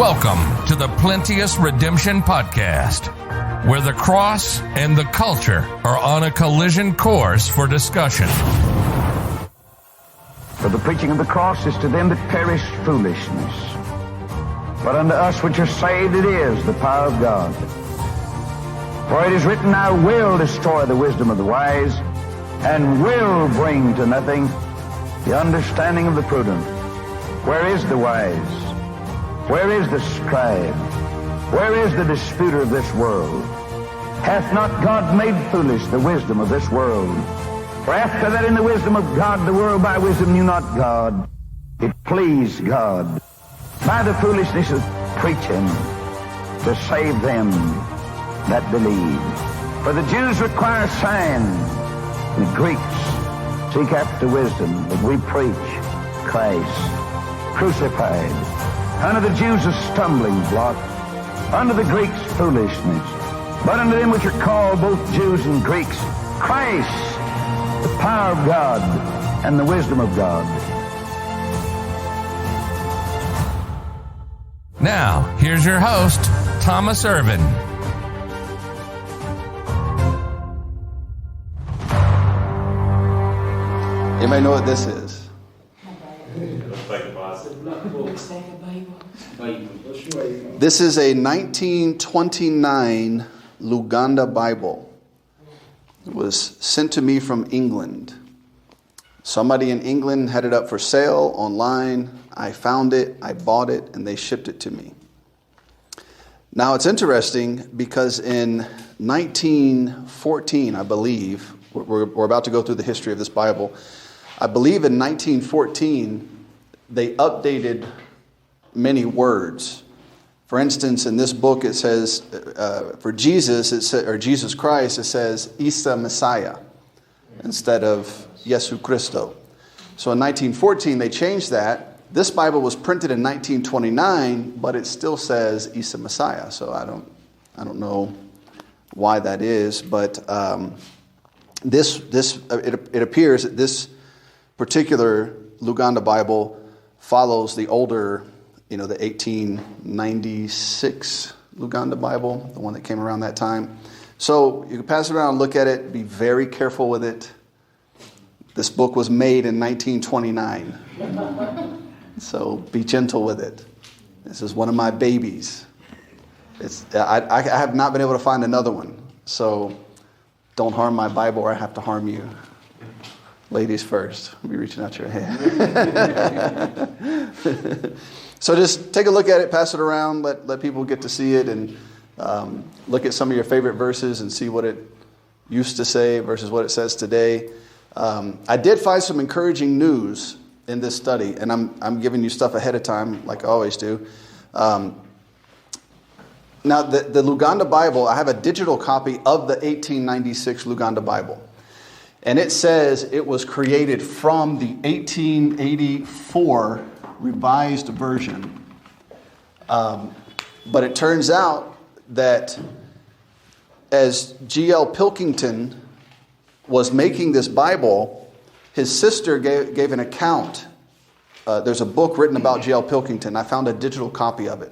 Welcome to the Plenteous Redemption Podcast, where the cross and the culture are on a collision course for discussion. For the preaching of the cross is to them that perish foolishness, but unto us which are saved it is the power of God. For it is written, I will destroy the wisdom of the wise, and will bring to nothing the understanding of the prudent. Where is the wise? Where is the scribe? Where is the disputer of this world? Hath not God made foolish the wisdom of this world? For after that in the wisdom of God, the world by wisdom knew not God. It pleased God by the foolishness of preaching to save them that believe. For the Jews require signs, and the Greeks seek after wisdom, but we preach Christ crucified. Unto the Jews a stumbling block, unto the Greeks foolishness, but unto them which are called both Jews and Greeks, Christ, the power of God and the wisdom of God. Now, here's your host, Thomas Irvin. Anybody know what this is? This is a 1929 Luganda Bible. It was sent to me from England. Somebody in England had it up for sale online. I found it, I bought it, and they shipped it to me. Now it's interesting because in 1914, I believe, we're about to go through the history of this Bible. I believe in 1914, they updated many words. For instance, in this book it says, for Jesus, or Jesus Christ, it says Isa Messiah instead of Yesu Christo. So in 1914 they changed that. This Bible was printed in 1929, but it still says Isa Messiah. So I don't know why that is, but it appears that this particular Luganda Bible follows the older, the 1896 Luganda Bible, the one that came around that time. So you can pass it around and look at it. Be very careful with it. This book was made in 1929. So be gentle with it. This is one of my babies. I have not been able to find another one. So don't harm my Bible or I have to harm you. Ladies first. I'll be reaching out your hand. So just take a look at it, pass it around, let people get to see it, and look at some of your favorite verses and see what it used to say versus what it says today. I did find some encouraging news in this study, and I'm giving you stuff ahead of time like I always do. Now, the Luganda Bible, I have a digital copy of the 1896 Luganda Bible. And it says it was created from the 1884 revised version. But it turns out that as G.L. Pilkington was making this Bible, his sister gave an account. There's a book written about G.L. Pilkington. I found a digital copy of it.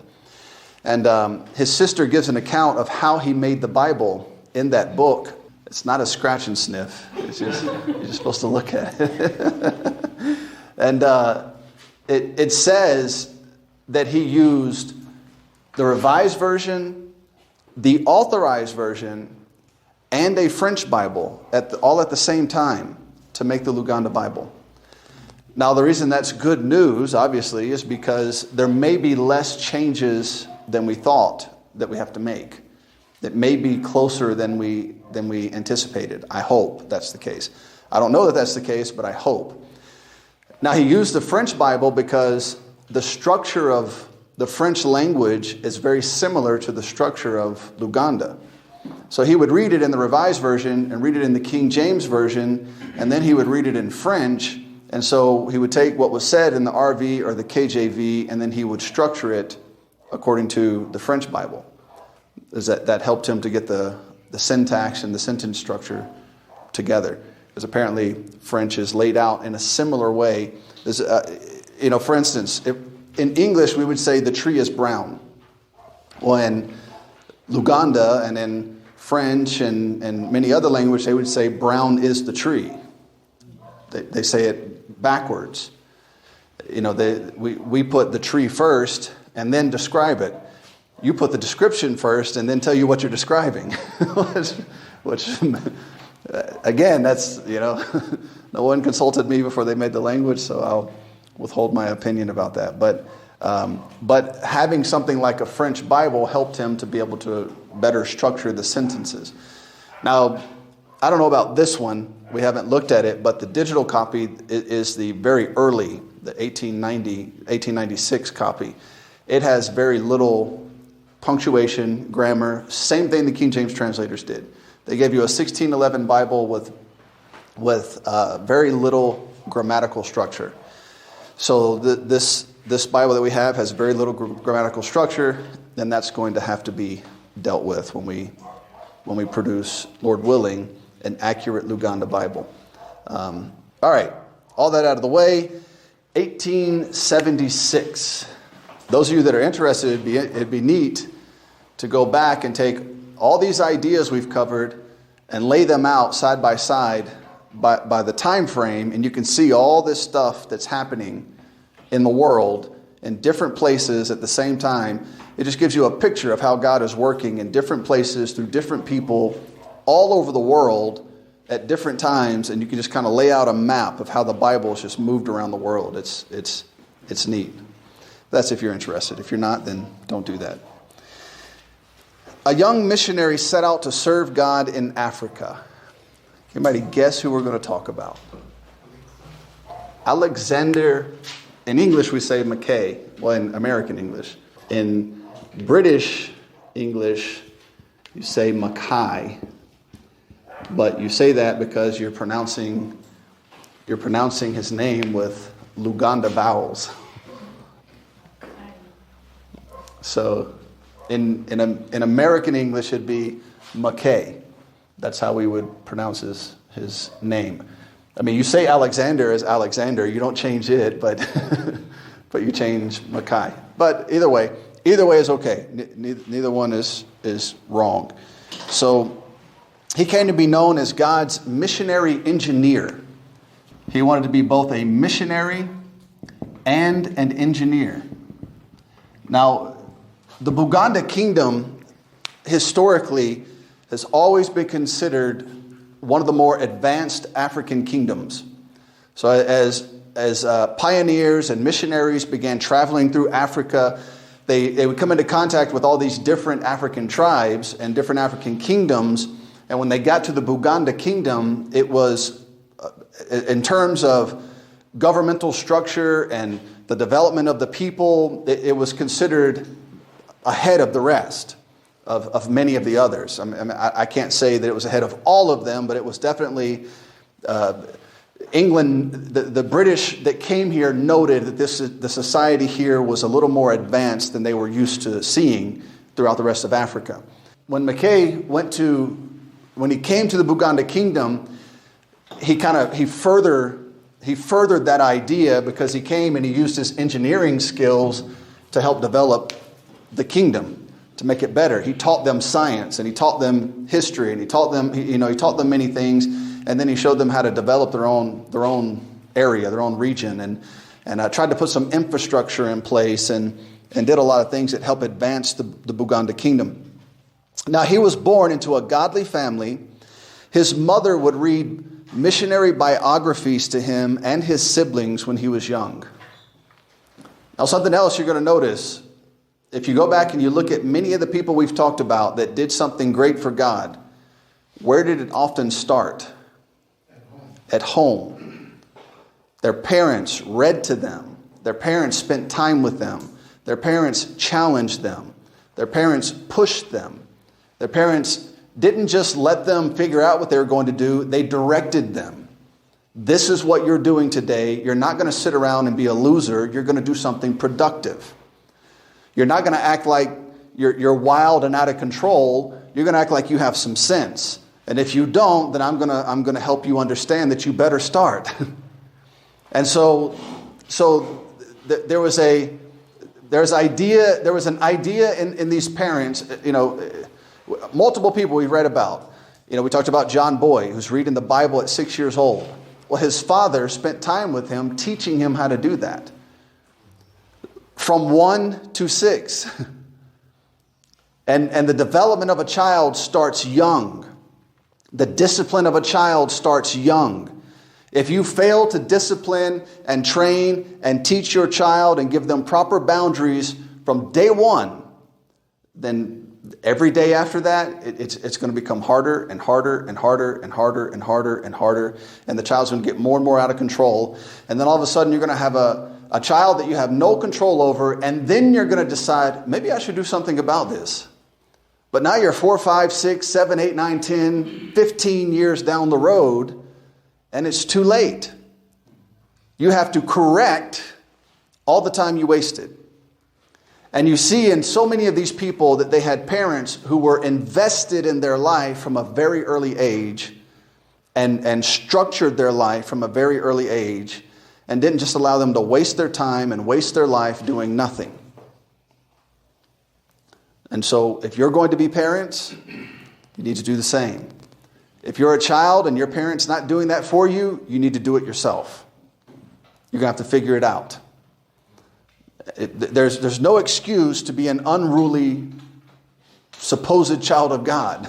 And his sister gives an account of how he made the Bible in that book. It's not a scratch and sniff. It's just you're just supposed to look at it. And it says that he used the revised version, the authorized version, and a French Bible all at the same time to make the Luganda Bible. Now, the reason that's good news, obviously, is because there may be less changes than we thought that we have to make. That may be closer than we anticipated. I hope that's the case. I don't know that that's the case, but I hope. Now, he used the French Bible because the structure of the French language is very similar to the structure of Luganda. So he would read it in the Revised Version and read it in the King James Version, and then he would read it in French. And so he would take what was said in the RV or the KJV, and then he would structure it according to the French Bible. That helped him to get the syntax and the sentence structure together. Because apparently French is laid out in a similar way. For instance, in English, we would say the tree is brown. Well, in Luganda and in French and many other languages, they would say brown is the tree. They say it backwards. You know, we put the tree first and then describe it. You put the description first and then tell you what you're describing. which again, that's, you know, no one consulted me before they made the language, so I'll withhold my opinion about that. But having something like a French Bible helped him to be able to better structure the sentences. Now, I don't know about this one. We haven't looked at it, but the digital copy is the very early, the 1896 copy. It has very little punctuation, grammar, same thing the King James translators did. They gave you a 1611 Bible with very little grammatical structure. So this Bible that we have has very little grammatical structure, and that's going to have to be dealt with when we produce, Lord willing, an accurate Luganda Bible. All right, all that out of the way. 1876. Those of you that are interested, it'd be neat to go back and take all these ideas we've covered and lay them out side by side by the time frame, and you can see all this stuff that's happening in the world in different places at the same time. It just gives you a picture of how God is working in different places through different people all over the world at different times, and you can just kind of lay out a map of how the Bible is just moved around the world. It's neat. That's if you're interested. If you're not, then don't do that. A young missionary set out to serve God in Africa. Anybody guess who we're going to talk about? Alexander. In English, we say Mackay. Well, in American English. In British English, you say Mackay. But you say that because you're pronouncing his name with Luganda vowels. So in American English, it'd be Mackay. That's how we would pronounce his name. I mean, you say Alexander as Alexander. You don't change it, but but you change Mackay. But either way is okay. Neither one is wrong. So he came to be known as God's missionary engineer. He wanted to be both a missionary and an engineer. Now, the Buganda kingdom historically has always been considered one of the more advanced African kingdoms. So as pioneers and missionaries began traveling through Africa, they would come into contact with all these different African tribes and different African kingdoms. And when they got to the Buganda kingdom, it was, in terms of governmental structure and the development of the people, it was considered ahead of the rest of many of the others. I can't say that it was ahead of all of them, but it was definitely England. The British that came here noted that the society here was a little more advanced than they were used to seeing throughout the rest of Africa. When Mackay when he came to the Buganda kingdom, he furthered that idea because he came and he used his engineering skills to help develop the kingdom, to make it better. He taught them science and he taught them history and he taught them many things, and then he showed them how to develop their own area, their own region, and tried to put some infrastructure in place and did a lot of things that helped advance the Buganda kingdom. Now, he was born into a godly family. His mother would read missionary biographies to him and his siblings when he was young. Now, something else you're going to notice, if you go back and you look at many of the people we've talked about that did something great for God, where did it often start? At home. Their parents read to them. Their parents spent time with them. Their parents challenged them. Their parents pushed them. Their parents didn't just let them figure out what they were going to do. They directed them. This is what you're doing today. You're not going to sit around and be a loser. You're going to do something productive. You're not going to act like you're wild and out of control. You're going to act like you have some sense. And if you don't, then I'm going to help you understand that you better start. And so there was a There was an idea in these parents, multiple people we've read about. We talked about John Boy, who's reading the Bible at 6 years old. Well, his father spent time with him, teaching him how to do that. From 1 to 6. And the development of a child starts young. The discipline of a child starts young. If you fail to discipline and train and teach your child and give them proper boundaries from day one, then every day after that, it's going to become harder and harder and harder and harder and harder and harder. And the child's going to get more and more out of control. And then all of a sudden, you're going to have a child that you have no control over. And then you're going to decide, maybe I should do something about this. But now you're 4, 5, 6, 7, 8, 9, 10, 15 years down the road. And it's too late. You have to correct all the time you wasted. And you see in so many of these people that they had parents who were invested in their life from a very early age and structured their life from a very early age and didn't just allow them to waste their time and waste their life doing nothing. And so if you're going to be parents, you need to do the same. If you're a child and your parent's not doing that for you, you need to do it yourself. You're going to have to figure it out. There's no excuse to be an unruly, supposed child of God.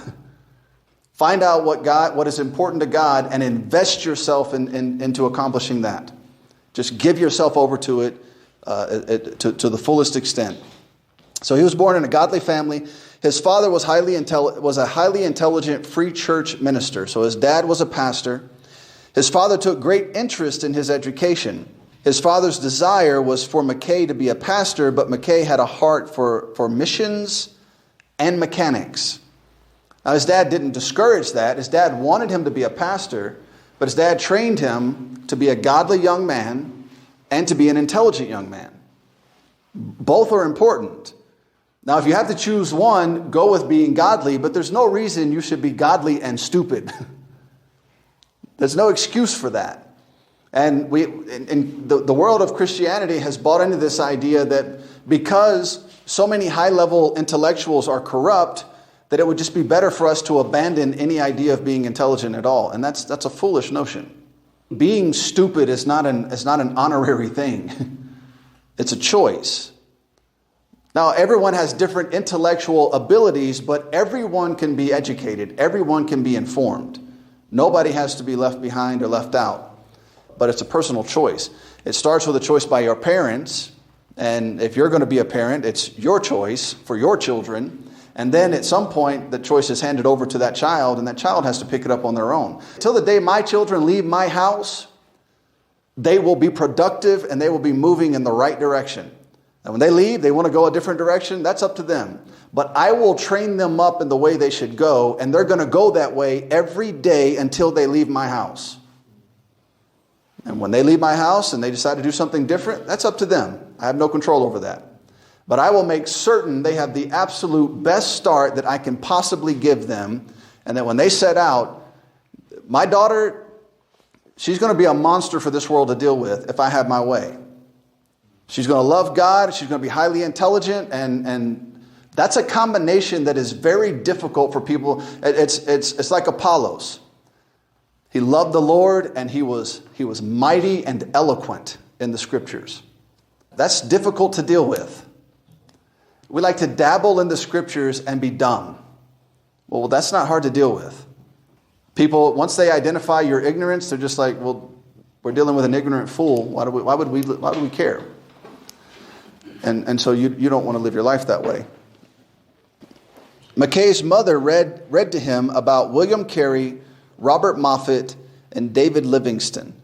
Find out what is important to God and invest yourself into accomplishing that. Just give yourself over to it to the fullest extent. So he was born in a godly family. His father was a highly intelligent free church minister. So his dad was a pastor. His father took great interest in his education. His father's desire was for McKay to be a pastor, but McKay had a heart for missions and mechanics. Now his dad didn't discourage that. His dad wanted him to be a pastor, but his dad trained him to be a godly young man and to be an intelligent young man. Both are important. Now, if you have to choose one, go with being godly, but there's no reason you should be godly and stupid. There's no excuse for that. And the world of Christianity has bought into this idea that because so many high-level intellectuals are corrupt, that it would just be better for us to abandon any idea of being intelligent at all. And that's a foolish notion. Being stupid is not an honorary thing. It's a choice. Now, everyone has different intellectual abilities, but everyone can be educated. Everyone can be informed. Nobody has to be left behind or left out. But it's a personal choice. It starts with a choice by your parents. And if you're going to be a parent, it's your choice for your children. And then at some point, the choice is handed over to that child, and that child has to pick it up on their own. Until the day my children leave my house, they will be productive and they will be moving in the right direction. And when they leave, they want to go a different direction, that's up to them. But I will train them up in the way they should go, and they're going to go that way every day until they leave my house. And when they leave my house and they decide to do something different, that's up to them. I have no control over that. But I will make certain they have the absolute best start that I can possibly give them, and that when they set out, my daughter, she's going to be a monster for this world to deal with if I have my way. She's going to love God. She's going to be highly intelligent. And that's a combination that is very difficult for people. It's like Apollos. He loved the Lord and he was mighty and eloquent in the scriptures. That's difficult to deal with. We like to dabble in the scriptures and be dumb. Well, that's not hard to deal with. People, once they identify your ignorance, they're just like, well, we're dealing with an ignorant fool. Why would we care? And so you don't want to live your life that way. McKay's mother read to him about William Carey, Robert Moffat, and David Livingstone.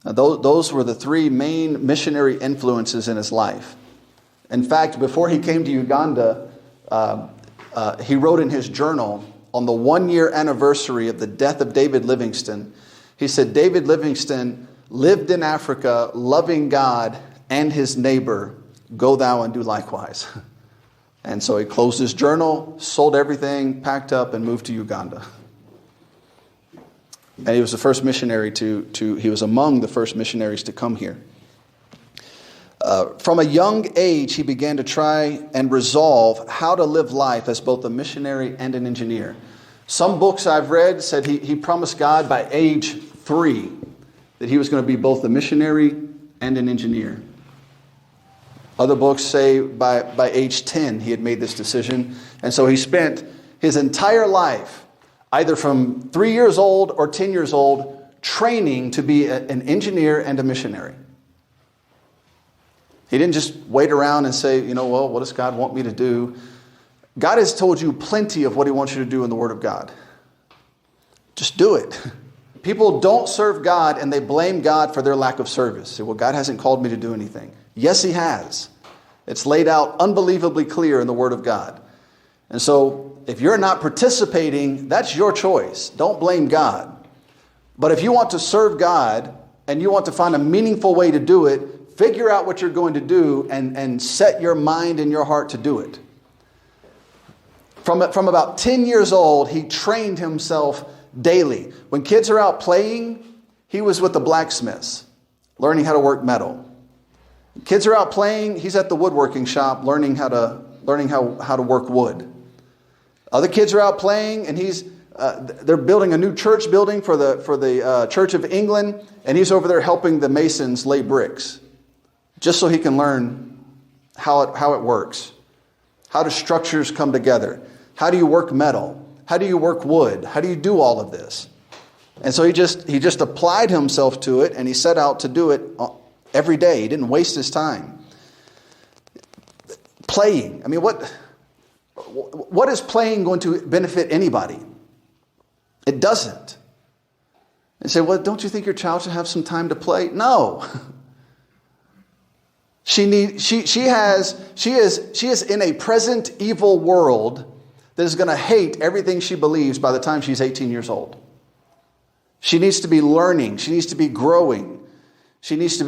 Now, those were the three main missionary influences in his life. In fact, before he came to Uganda, he wrote in his journal on the 1-year anniversary of the death of David Livingstone, he said, David Livingstone lived in Africa, loving God and his neighbor. Go thou and do likewise. And so he closed his journal, sold everything, packed up, and moved to Uganda. And he was the first missionary he was among the first missionaries to come here. From a young age, he began to try and resolve how to live life as both a missionary and an engineer. Some books I've read said he promised God by age 3 that he was going to be both a missionary and an engineer. Other books say by age 10 he had made this decision. And so he spent his entire life, either from 3 years old or 10 years old, training to be an engineer and a missionary. He didn't just wait around and say, well, what does God want me to do? God has told you plenty of what he wants you to do in the Word of God. Just do it. People don't serve God and they blame God for their lack of service. Say, well, God hasn't called me to do anything. Yes, he has. It's laid out unbelievably clear in the Word of God. And so if you're not participating, that's your choice. Don't blame God. But if you want to serve God and you want to find a meaningful way to do it, figure out what you're going to do and set your mind and your heart to do it. From about 10 years old, he trained himself daily. When kids are out playing, he was with the blacksmiths, learning how to work metal. Kids are out playing, he's at the woodworking shop, learning how to work wood. Other kids are out playing, and they're building a new church building for the Church of England, and he's over there helping the masons lay bricks, just so he can learn how it works. How do structures come together? How do you work metal? How do you work wood? How do you do all of this? And so he just applied himself to it, and he set out to do it every day. He didn't waste his time. Playing. I mean, what is playing going to benefit anybody? It doesn't. And say, well, don't you think your child should have some time to play? No. She is in a present evil world that is going to hate everything she believes by the time she's 18 years old. She needs to be learning. She needs to be growing. She needs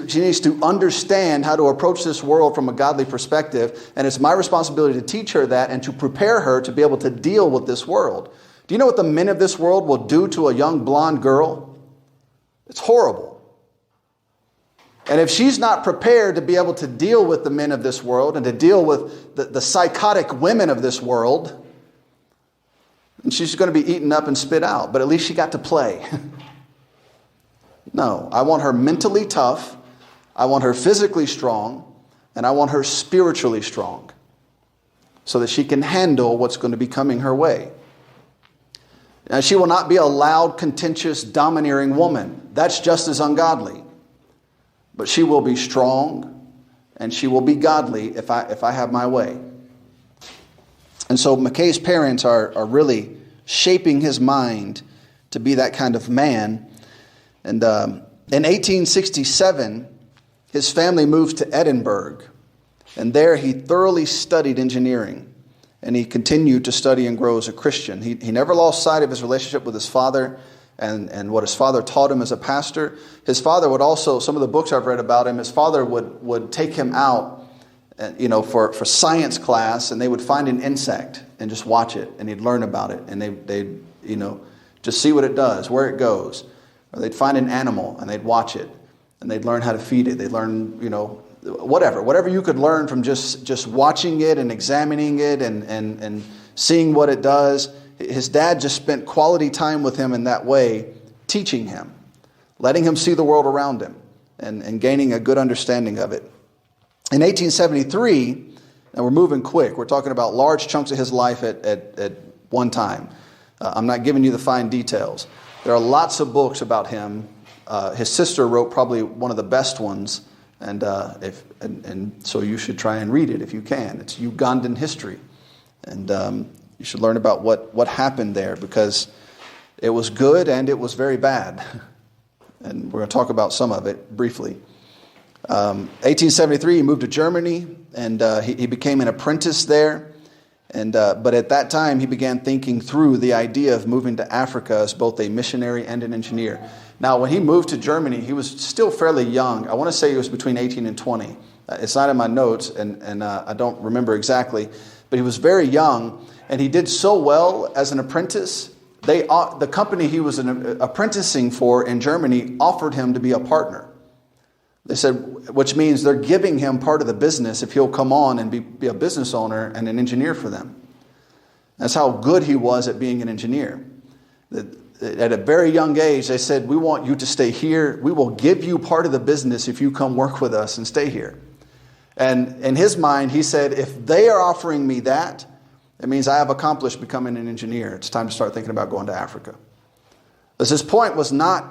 to understand how to approach this world from a godly perspective. And it's my responsibility to teach her that and to prepare her to be able to deal with this world. Do you know what the men of this world will do to a young blonde girl? It's horrible. And if she's not prepared to be able to deal with the men of this world and to deal with the psychotic women of this world, then she's going to be eaten up and spit out. But at least she got to play. No, I want her mentally tough. I want her physically strong. And I want her spiritually strong so that she can handle what's going to be coming her way. And she will not be a loud, contentious, domineering woman. That's just as ungodly. But she will be strong and she will be godly if I have my way. And so McKay's parents are really shaping his mind to be that kind of man. And in 1867, his family moved to Edinburgh. And there he thoroughly studied engineering. And he continued to study and grow as a Christian. He never lost sight of his relationship with his father and what his father taught him as a pastor. His father would also, some of the books I've read about him, his father would take him out, for science class, and they would find an insect and just watch it, and he'd learn about it, and they'd just see what it does, where it goes. Or they'd find an animal, and they'd watch it, and they'd learn how to feed it. They'd learn, whatever you could learn from just watching it and examining it and seeing what it does. His dad just spent quality time with him in that way, teaching him, letting him see the world around him, and gaining a good understanding of it. In 1873, now we're moving quick. We're talking about large chunks of his life at one time. I'm not giving you the fine details. There are lots of books about him. His sister wrote probably one of the best ones, and so you should try and read it if you can. It's Ugandan history, and you should learn about what happened there, because it was good and it was very bad. And we're going to talk about some of it briefly. 1873, he moved to Germany, and he became an apprentice there. But at that time, he began thinking through the idea of moving to Africa as both a missionary and an engineer. Now, when he moved to Germany, he was still fairly young. I want to say he was between 18 and 20. It's not in my notes, and I don't remember exactly. But he was very young, and he did so well as an apprentice. The company he was apprenticing for in Germany offered him to be a partner. They said, which means they're giving him part of the business if he'll come on and be a business owner and an engineer for them. That's how good he was at being an engineer. At a very young age, they said, we want you to stay here. We will give you part of the business if you come work with us and stay here. And in his mind, he said, if they are offering me that, it means I have accomplished becoming an engineer. It's time to start thinking about going to Africa. Because his point was not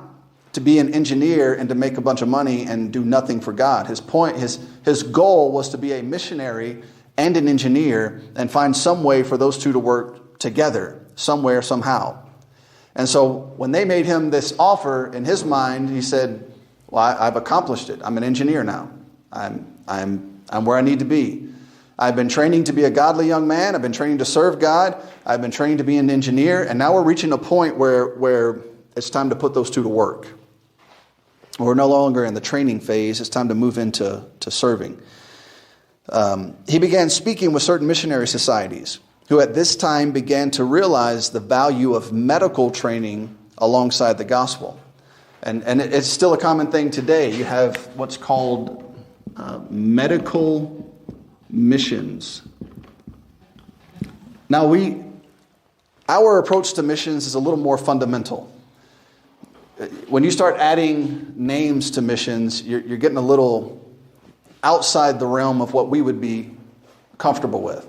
to be an engineer and to make a bunch of money and do nothing for God. His goal was to be a missionary and an engineer and find some way for those two to work together, somewhere, somehow. And so when they made him this offer, in his mind, he said, well, I've accomplished it. I'm an engineer now. I'm where I need to be. I've been training to be a godly young man. I've been training to serve God. I've been training to be an engineer. And now we're reaching a point where it's time to put those two to work. We're no longer in the training phase. It's time to move into serving. He began speaking with certain missionary societies who at this time began to realize the value of medical training alongside the gospel. And it's still a common thing today. You have what's called medical missions. Now our approach to missions is a little more fundamental. When you start adding names to missions, you're getting a little outside the realm of what we would be comfortable with.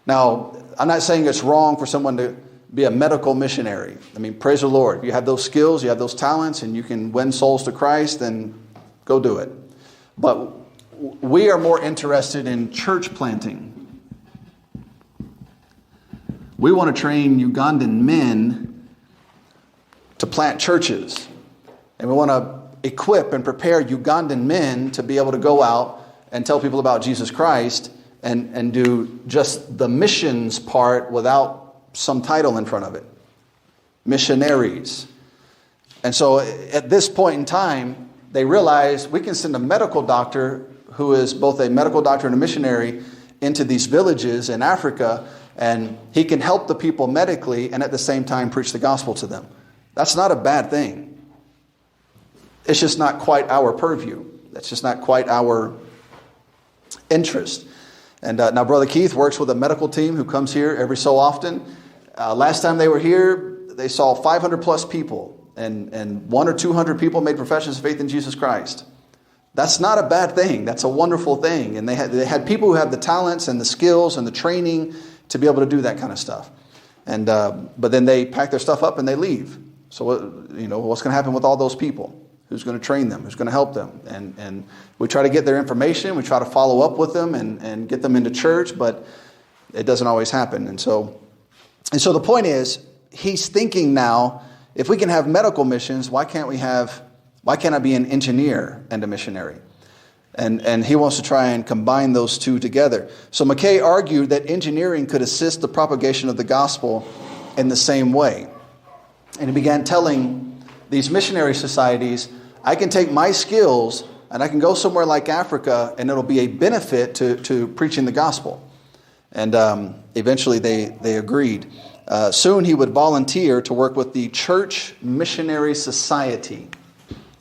Now, I'm not saying it's wrong for someone to be a medical missionary. I mean, praise the Lord. If you have those skills, you have those talents, and you can win souls to Christ, then go do it. But we are more interested in church planting. We want to train Ugandan men to plant churches. And we want to equip and prepare Ugandan men to be able to go out and tell people about Jesus Christ and do just the missions part without some title in front of it. Missionaries. And so at this point in time, they realize we can send a medical doctor who is both a medical doctor and a missionary into these villages in Africa, and he can help the people medically and at the same time preach the gospel to them. That's not a bad thing. It's just not quite our purview. That's just not quite our interest. And now Brother Keith works with a medical team who comes here every so often. Last time they were here, they saw 500 plus people, and 100 or 200 people made professions of faith in Jesus Christ. That's not a bad thing. That's a wonderful thing. And they had people who have the talents and the skills and the training to be able to do that kind of stuff. And but then they pack their stuff up and they leave. So what's going to happen with all those people? Who's going to train them? Who's going to help them? And we try to get their information. We try to follow up with them and get them into church, but it doesn't always happen. And so the point is, he's thinking now, if we can have medical missions, why can't I be an engineer and a missionary? And he wants to try and combine those two together. So McKay argued that engineering could assist the propagation of the gospel in the same way. And he began telling these missionary societies, I can take my skills and I can go somewhere like Africa and it'll be a benefit to preaching the gospel. And eventually they agreed. Soon he would volunteer to work with the Church Missionary Society.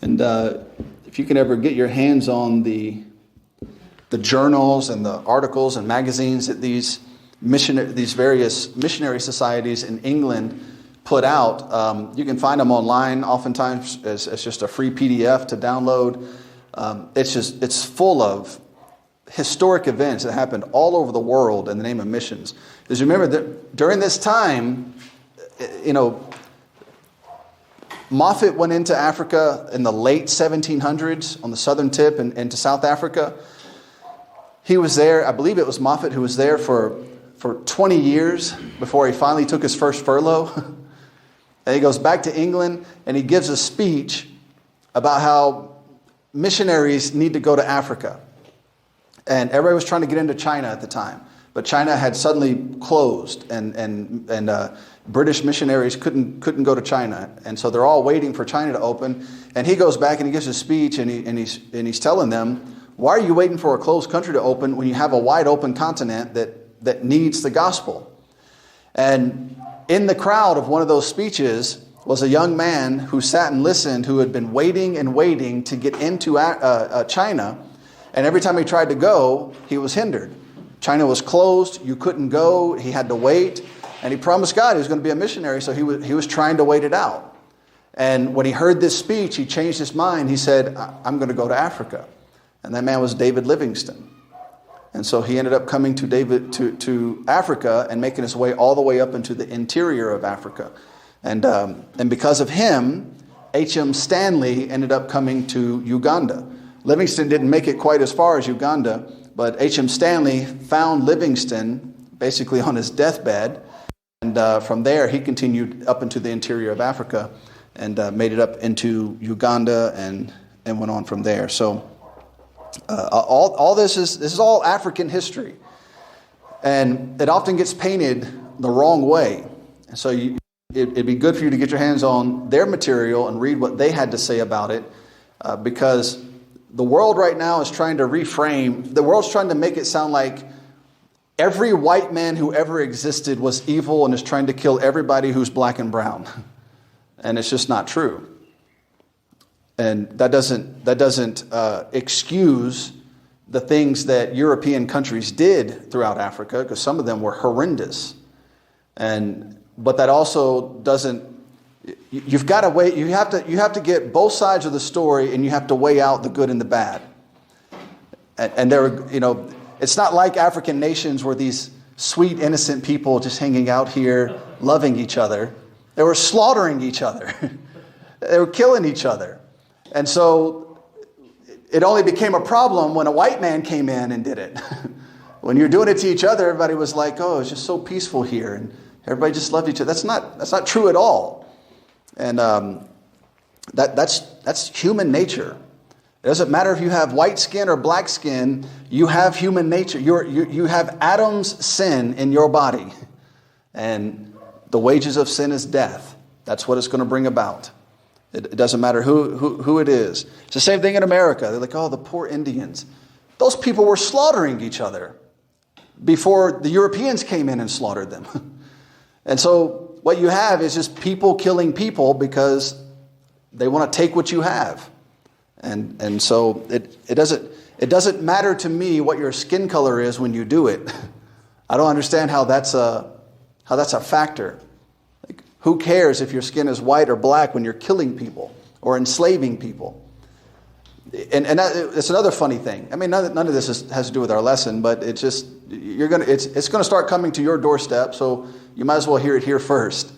And if you can ever get your hands on the journals and the articles and magazines that these various missionary societies in England put out, you can find them online oftentimes as just a free PDF to download. It's full of historic events that happened all over the world in the name of missions. Because remember that during this time, Moffat went into Africa in the late 1700s on the southern tip and into South Africa. He was there, I believe it was Moffat who was there for 20 years before he finally took his first furlough. And he goes back to England and he gives a speech about how missionaries need to go to Africa. And everybody was trying to get into China at the time. But China had suddenly closed and British missionaries couldn't go to China. And so they're all waiting for China to open. And he goes back and he gives a speech and he's telling them, why are you waiting for a closed country to open when you have a wide open continent that needs the gospel? And in the crowd of one of those speeches was a young man who sat and listened, who had been waiting and waiting to get into China. And every time he tried to go, he was hindered. China was closed. You couldn't go. He had to wait. And he promised God he was going to be a missionary, so he was trying to wait it out. And when he heard this speech, he changed his mind. He said, I'm going to go to Africa. And that man was David Livingstone. And so he ended up coming to Africa and making his way all the way up into the interior of Africa. And because of him, H.M. Stanley ended up coming to Uganda. Livingstone didn't make it quite as far as Uganda, but H.M. Stanley found Livingstone basically on his deathbed. And from there, he continued up into the interior of Africa and made it up into Uganda and went on from there. So all this is all African history. And it often gets painted the wrong way. And so it'd be good for you to get your hands on their material and read what they had to say about it, because the world right now is trying to reframe. The world's trying to make it sound like every white man who ever existed was evil and is trying to kill everybody who's black and brown. And it's just not true. And that doesn't excuse the things that European countries did throughout Africa, because some of them were horrendous. But that also doesn't. You've got to weigh. You have to get both sides of the story, and you have to weigh out the good and the bad. And there, it's not like African nations were these sweet, innocent people just hanging out here, loving each other. They were slaughtering each other. They were killing each other. And so it only became a problem when a white man came in and did it. When you're doing it to each other, everybody was like, oh, it's just so peaceful here. And everybody just loved each other. That's not true at all. And that's human nature. It doesn't matter if you have white skin or black skin. You have human nature. You have Adam's sin in your body. And the wages of sin is death. That's what it's going to bring about. It doesn't matter who it is. It's the same thing in America. They're like, oh, the poor Indians. Those people were slaughtering each other before the Europeans came in and slaughtered them. And so what you have is just people killing people because they want to take what you have. And so it doesn't matter to me what your skin color is when you do it. I don't understand how that's a factor. Like, who cares if your skin is white or black when you're killing people or enslaving people? And it's another funny thing. I mean, none of this has to do with our lesson, but it's just it's going to start coming to your doorstep. So you might as well hear it here first.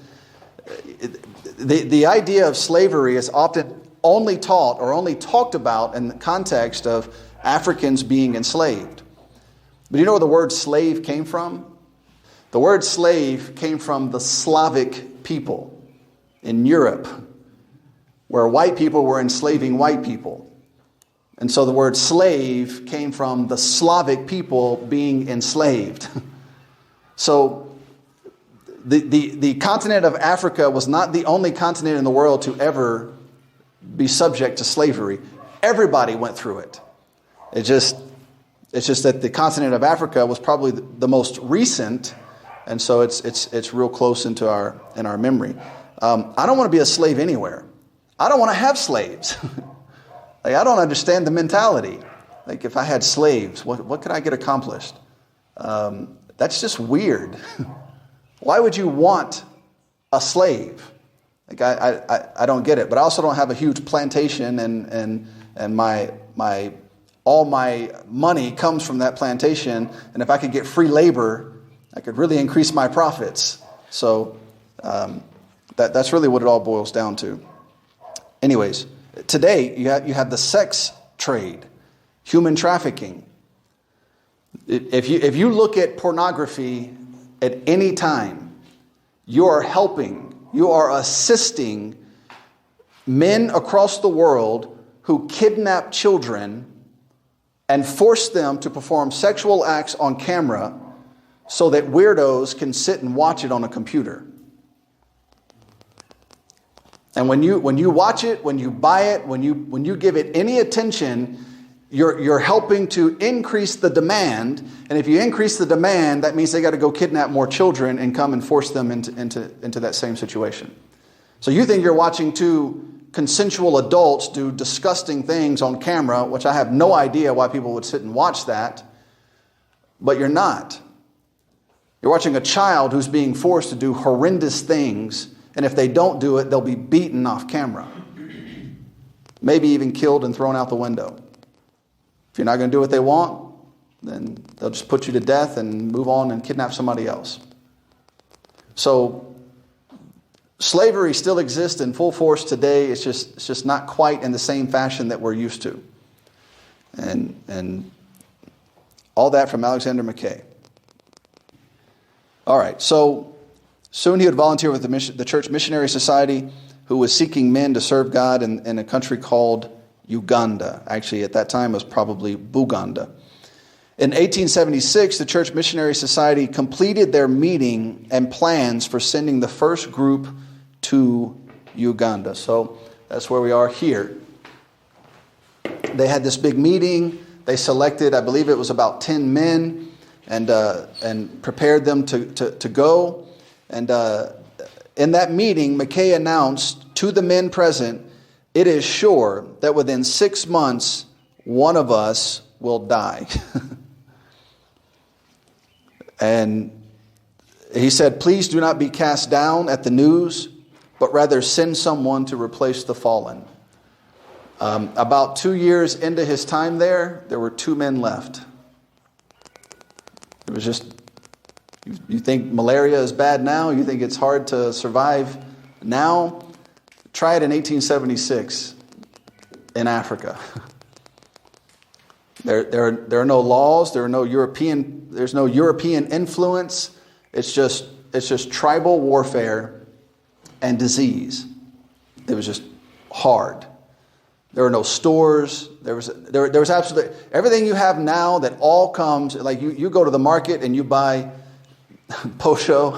The idea of slavery is often only taught or only talked about in the context of Africans being enslaved. But you know where the word slave came from? The word slave came from the Slavic people in Europe, where white people were enslaving white people. And so the word slave came from the Slavic people being enslaved. So the continent of Africa was not the only continent in the world to ever be subject to slavery. Everybody went through it. It's just that the continent of Africa was probably the most recent, and so it's real close in our memory. I don't want to be a slave anywhere. I don't want to have slaves. Like, I don't understand the mentality. Like, if I had slaves, what could I get accomplished? That's just weird. Why would you want a slave? Like, I don't get it. But I also don't have a huge plantation, and my all my money comes from that plantation. And if I could get free labor, I could really increase my profits. So that's really what it all boils down to. Anyways, today you have the sex trade, human trafficking. If you look at pornography at any time, you are helping, you are assisting men across the world who kidnap children and force them to perform sexual acts on camera so that weirdos can sit and watch it on a computer. And when you watch it, when you buy it, when you give it any attention, you're helping to increase the demand. And if you increase the demand, that means they got to go kidnap more children and come and force them into that same situation. So you think you're watching two consensual adults do disgusting things on camera, which I have no idea why people would sit and watch that, but you're not. You're watching a child who's being forced to do horrendous things, and if they don't do it, they'll be beaten off camera. Maybe even killed and thrown out the window. If you're not going to do what they want, then they'll just put you to death and move on and kidnap somebody else. So slavery still exists in full force today. It's just not quite in the same fashion that we're used to. And all that from Alexander Mackay. All right, so soon he would volunteer with the Church Missionary Society, who was seeking men to serve God in a country called Uganda. Actually, at that time, it was probably Buganda. In 1876, the Church Missionary Society completed their meeting and plans for sending the first group to Uganda. So that's where we are here. They had this big meeting. They selected, I believe it was about 10 men, and prepared them to go. And in that meeting, Mackay announced to the men present, "It is sure that within 6 months, one of us will die." And he said, "Please do not be cast down at the news, but rather send someone to replace the fallen." About 2 years into his time there were 2 men left. It was just, you think malaria is bad now? You think it's hard to survive now? Try it in 1876 in Africa. There are no laws. There's no European influence. It's just tribal warfare and disease. It was just hard. There were no stores. There was absolutely everything you have now that all comes, like you go to the market and you buy Posho.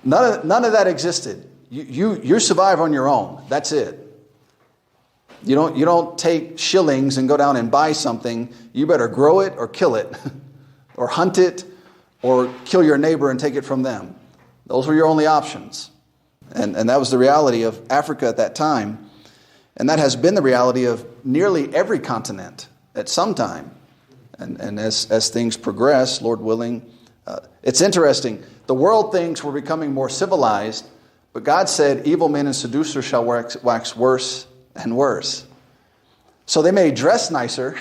None of that existed. You survive on your own. That's it. You don't take shillings and go down and buy something. You better grow it or kill it, or hunt it, or kill your neighbor and take it from them. Those were your only options. And that was the reality of Africa at that time. And that has been the reality of nearly every continent at some time. And as things progress, Lord willing, it's interesting. The world thinks we're becoming more civilized, but God said evil men and seducers shall wax worse and worse. So they may dress nicer.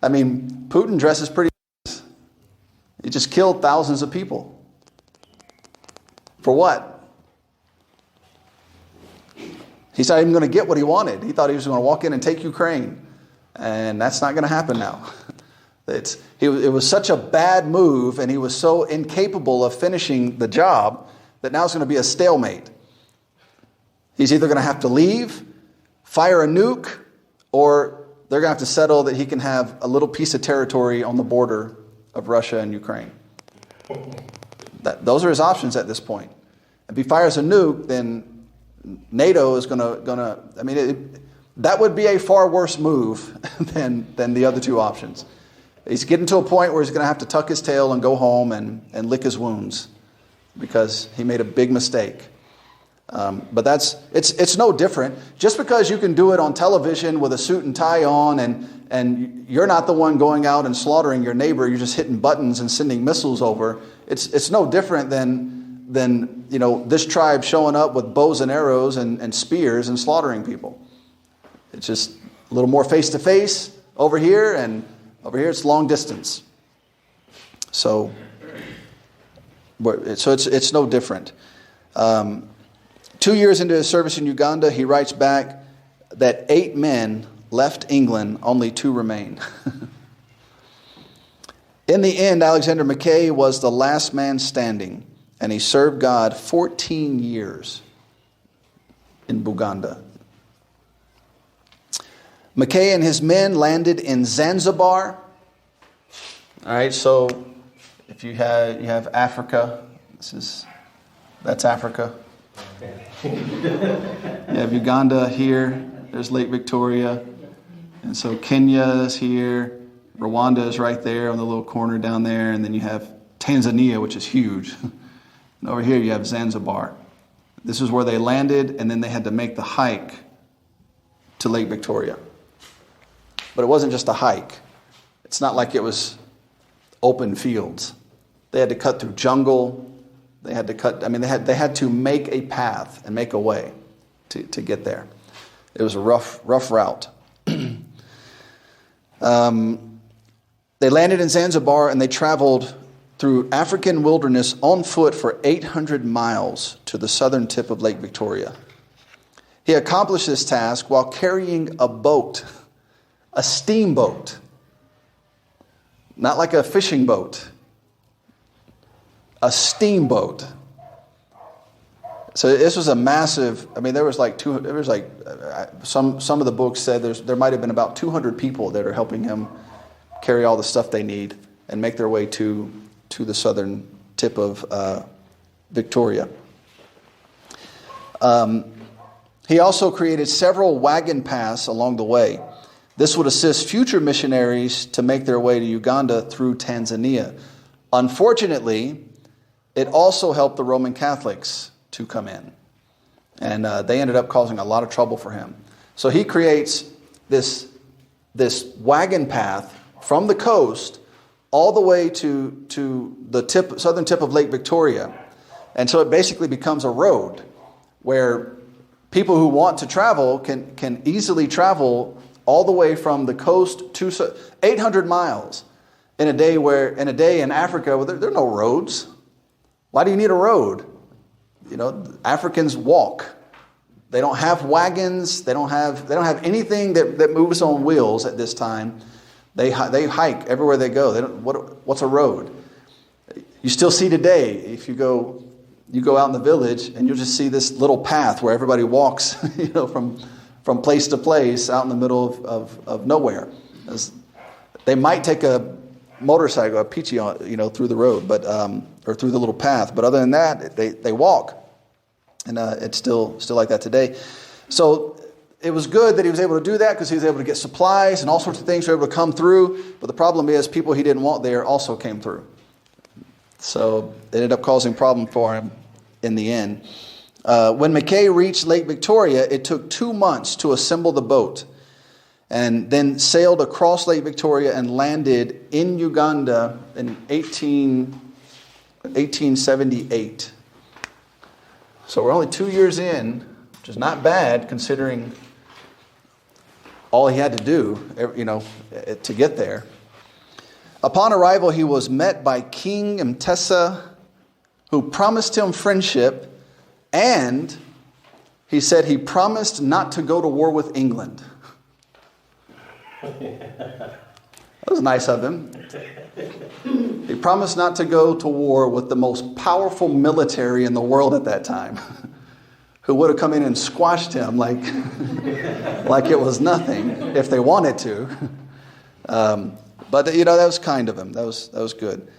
I mean, Putin dresses pretty nice. He just killed thousands of people. For what? He's not even going to get what he wanted. He thought he was going to walk in and take Ukraine. And that's not going to happen now. It was such a bad move, and he was so incapable of finishing the job that now it's going to be a stalemate. He's either going to have to leave, fire a nuke, or they're going to have to settle that he can have a little piece of territory on the border of Russia and Ukraine. Those are his options at this point. If he fires a nuke, then NATO is going to. I mean, that would be a far worse move than the other two options. He's getting to a point where he's going to have to tuck his tail and go home and lick his wounds because he made a big mistake. But it's no different. Just because you can do it on television with a suit and tie on, and you're not the one going out and slaughtering your neighbor, you're just hitting buttons and sending missiles over. It's no different than this tribe showing up with bows and arrows and spears and slaughtering people. It's just a little more face to face over here, and over here it's long distance. So it's no different. 2 years into his service in Uganda, he writes back that 8 men left England, only 2 remain. In the end, Alexander Mackay was the last man standing, and he served God 14 years in Buganda. Mackay and his men landed in Zanzibar. All right, so if you have Africa, that's Africa. You have Uganda here. There's Lake Victoria. And so Kenya is here. Rwanda is right there on the little corner down there. And then you have Tanzania, which is huge. And over here you have Zanzibar. This is where they landed, and then they had to make the hike to Lake Victoria. But it wasn't just a hike. It's not like it was open fields. They had to cut through jungle. They had to make a path and make a way to get there. It was a rough route. They landed in Zanzibar, and they traveled through African wilderness on foot for 800 miles to the southern tip of Lake Victoria. He accomplished this task while carrying a boat, a steamboat, not like a fishing boat, a steamboat. So this was a massive. There was some of the books said there might have been about 200 people that are helping him carry all the stuff they need and make their way to the southern tip of Victoria. He also created several wagon paths along the way. This would assist future missionaries to make their way to Uganda through Tanzania. Unfortunately, it also helped the Roman Catholics to come in. And they ended up causing a lot of trouble for him. So he creates this wagon path from the coast all the way to the southern tip of Lake Victoria. And so it basically becomes a road where people who want to travel can easily travel all the way from the coast to 800 miles in a day in Africa, there are no roads. Why do you need a road? Africans walk. They don't have wagons. They don't have anything that moves on wheels at this time. They hike everywhere they go. What's a road? You still see today, if you go out in the village, and you'll just see this little path where everybody walks, from place to place out in the middle of nowhere. They might take a motorcycle, a peachy, through the road, but or through the little path. But other than that, they walk, and it's still like that today. So it was good that he was able to do that because he was able to get supplies and all sorts of things were able to come through. But the problem is people he didn't want there also came through. So it ended up causing problem for him in the end. When Mackay reached Lake Victoria, it took 2 months to assemble the boat and then sailed across Lake Victoria and landed in Uganda in 1878. So we're only 2 years in, which is not bad considering all he had to do, to get there. Upon arrival, he was met by King Mtesa, who promised him friendship, and he said he promised not to go to war with England. That was nice of him. He promised not to go to war with the most powerful military in the world at that time, who would have come in and squashed him like it was nothing if they wanted to. But that was kind of him. That was good.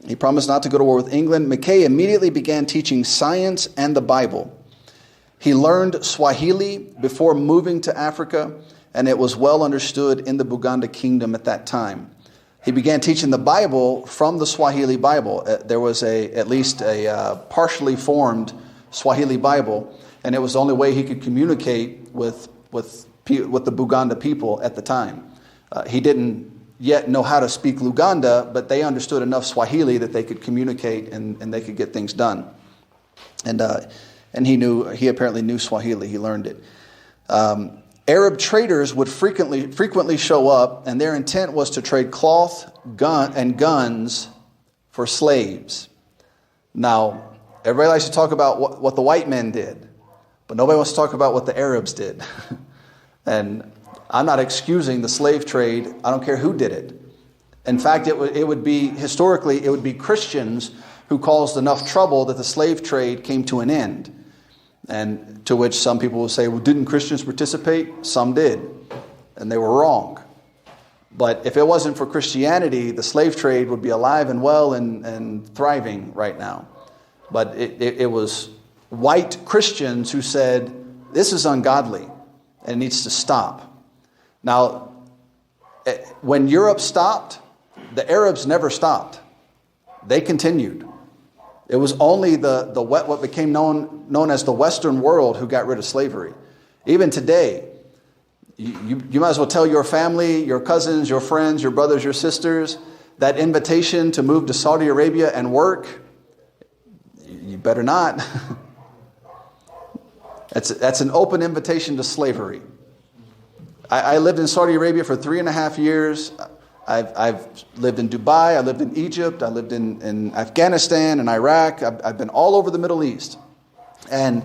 He promised not to go to war with England. Mackay immediately began teaching science and the Bible. He learned Swahili before moving to Africa, and it was well understood in the Buganda kingdom at that time. He began teaching the Bible from the Swahili Bible. There was at least a partially formed Swahili Bible, and it was the only way he could communicate with the Buganda people at the time. He didn't yet know how to speak Luganda, but they understood enough Swahili that they could communicate and they could get things done. And he apparently knew Swahili. He learned it. Arab traders would frequently show up, and their intent was to trade cloth, guns for slaves. Now, everybody likes to talk about what the white men did, but nobody wants to talk about what the Arabs did. And I'm not excusing the slave trade. I don't care who did it. In fact, it would be Christians who caused enough trouble that the slave trade came to an end. And to which some people will say, well, didn't Christians participate? Some did. And they were wrong. But if it wasn't for Christianity, the slave trade would be alive and well and thriving right now. But it was white Christians who said, this is ungodly and it needs to stop. Now, when Europe stopped, the Arabs never stopped. They continued. It was only what became known as the Western world who got rid of slavery. Even today, you might as well tell your family, your cousins, your friends, your brothers, your sisters, that invitation to move to Saudi Arabia and work, you better not. That's an open invitation to slavery. I lived in Saudi Arabia for 3.5 years. I've lived in Dubai. I lived in Egypt. I lived in Afghanistan and Iraq. I've been all over the Middle East. And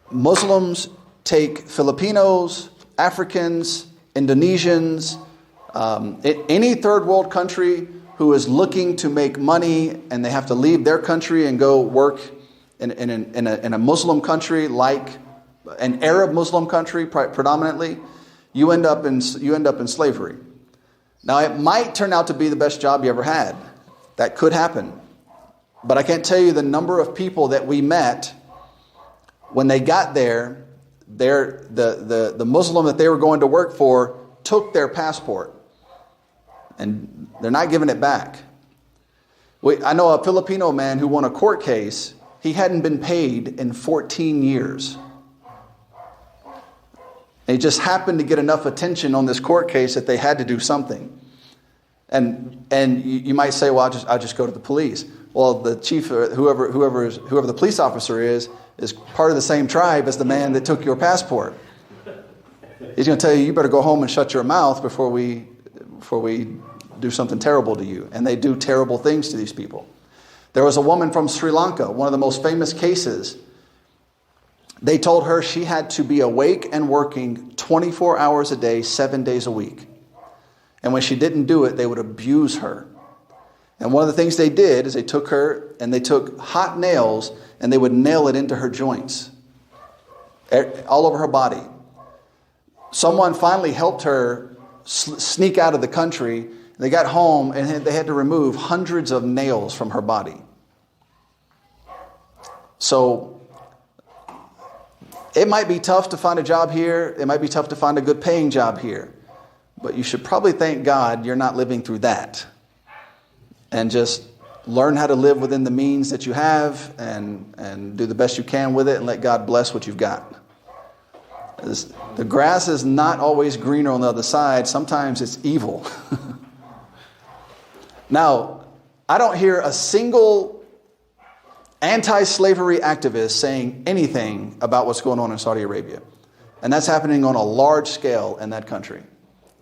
Muslims take Filipinos, Africans, Indonesians, any third world country who is looking to make money and they have to leave their country and go work in a Muslim country, like an Arab Muslim country predominantly, you end up in slavery. Now, it might turn out to be the best job you ever had. That could happen. But I can't tell you the number of people that we met when they got there. The Muslim that they were going to work for took their passport, and they're not giving it back. I know a Filipino man who won a court case. He hadn't been paid in 14 years. He just happened to get enough attention on this court case that they had to do something. And you might say, well, I'll just go to the police. Well, the chief, whoever the police officer is part of the same tribe as the man that took your passport. He's going to tell you, you better go home and shut your mouth before we do something terrible to you. And they do terrible things to these people. There was a woman from Sri Lanka, one of the most famous cases. They told her she had to be awake and working 24 hours a day, 7 days a week. And when she didn't do it, they would abuse her. And one of the things they did is they took her and they took hot nails and they would nail it into her joints, all over her body. Someone finally helped her sneak out of the country. They got home and they had to remove hundreds of nails from her body. So it might be tough to find a job here. It might be tough to find a good paying job here. But you should probably thank God you're not living through that. And just learn how to live within the means that you have and do the best you can with it and let God bless what you've got. The grass is not always greener on the other side. Sometimes it's evil. Now, I don't hear a single anti-slavery activist saying anything about what's going on in Saudi Arabia. And that's happening on a large scale in that country.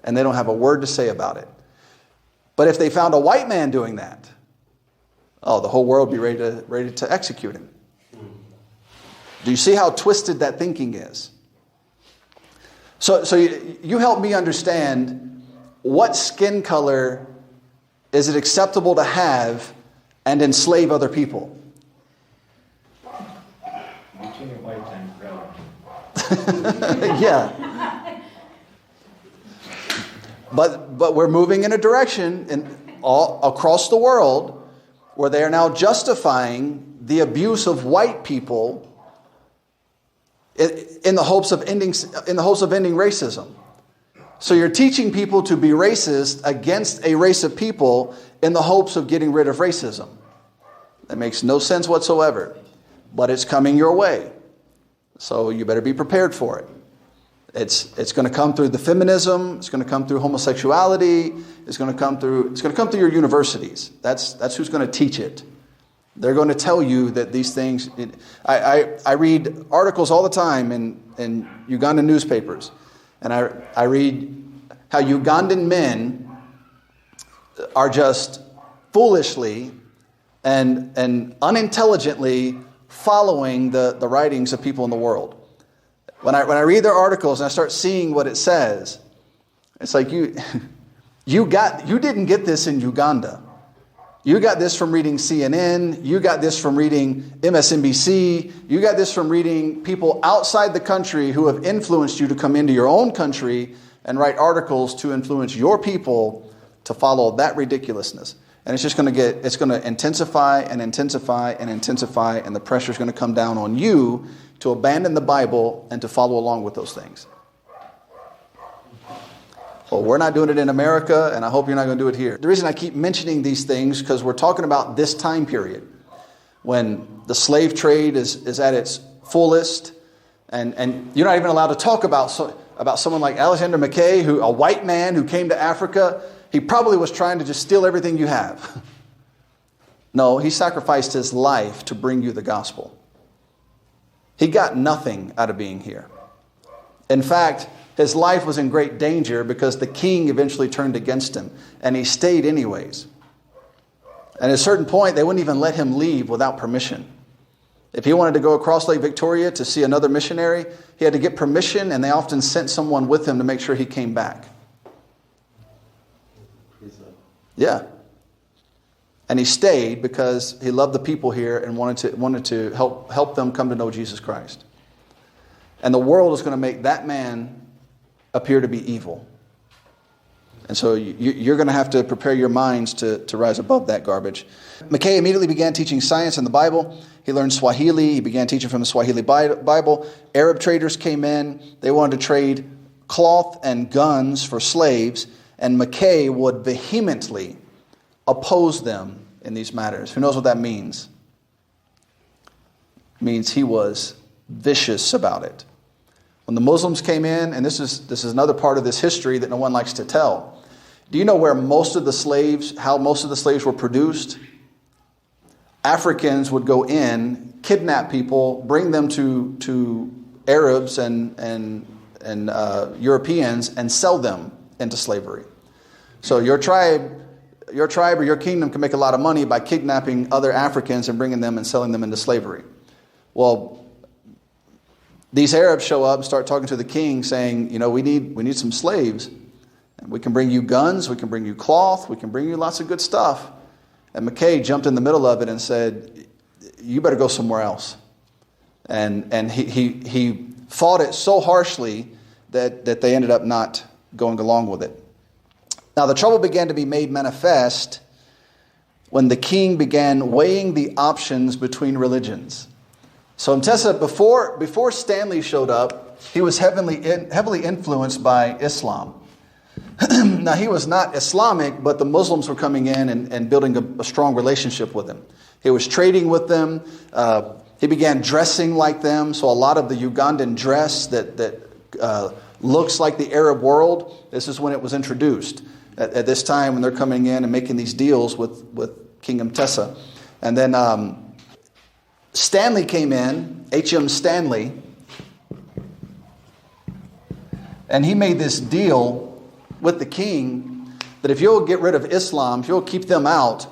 And they don't have a word to say about it. But if they found a white man doing that, the whole world would be ready to execute him. Do you see how twisted that thinking is? So you help me understand, what skin color is it acceptable to have and enslave other people? Between white and brown. Yeah. But we're moving in a direction all across the world where they are now justifying the abuse of white people in the hopes of ending racism. So you're teaching people to be racist against a race of people in the hopes of getting rid of racism. That makes no sense whatsoever, but it's coming your way. So you better be prepared for it. It's going to come through the feminism. It's going to come through homosexuality. It's going to come through your universities. That's who's going to teach it. They're going to tell you that these things. I read articles all the time in Ugandan newspapers, and I read how Ugandan men are just foolishly and unintelligently following the writings of people in the world. When I read their articles and I start seeing what it says, it's like you didn't get this in Uganda. You got this from reading CNN. You got this from reading MSNBC. You got this from reading people outside the country who have influenced you to come into your own country and write articles to influence your people to follow that ridiculousness. And it's going to intensify and intensify and intensify, and the pressure is going to come down on you to abandon the Bible and to follow along with those things. Well, we're not doing it in America, and I hope you're not going to do it here. The reason I keep mentioning these things, because we're talking about this time period when the slave trade is at its fullest, and you're not even allowed to talk about someone like Alexander Mackay, a white man who came to Africa. He probably was trying to just steal everything you have. No, he sacrificed his life to bring you the gospel. He got nothing out of being here. In fact, his life was in great danger because the king eventually turned against him, and he stayed anyways. And at a certain point, they wouldn't even let him leave without permission. If he wanted to go across Lake Victoria to see another missionary, he had to get permission, and they often sent someone with him to make sure he came back. Yeah. And he stayed because he loved the people here and wanted to help them come to know Jesus Christ. And the world is going to make that man appear to be evil. And so you're going to have to prepare your minds to rise above that garbage. Mackay immediately began teaching science and the Bible. He learned Swahili. He began teaching from the Swahili Bible. Arab traders came in. They wanted to trade cloth and guns for slaves. And Mackay would vehemently oppose them in these matters. Who knows what that means? It means he was vicious about it. When the Muslims came in, and this is another part of this history that no one likes to tell. Do you know how most of the slaves were produced? Africans would go in, kidnap people, bring them to Arabs and Europeans and sell them into slavery. So your tribe or your kingdom can make a lot of money by kidnapping other Africans and bringing them and selling them into slavery. Well, these Arabs show up and start talking to the king saying, we need some slaves. And we can bring you guns, we can bring you cloth, we can bring you lots of good stuff. And Mackay jumped in the middle of it and said, you better go somewhere else. And he fought it so harshly that they ended up not going along with it. Now the trouble began to be made manifest when the king began weighing the options between religions. So Mtesa, before Stanley showed up, he was heavily influenced by Islam. Now he was not Islamic, but the Muslims were coming in and building a strong relationship with him. He was trading with them. He began dressing like them. So a lot of the Ugandan dress that looks like the Arab world, this is when it was introduced. At this time when they're coming in and making these deals with King Mtesa. And then Stanley came in, H.M. Stanley, and he made this deal with the king that if you'll get rid of Islam, if you'll keep them out,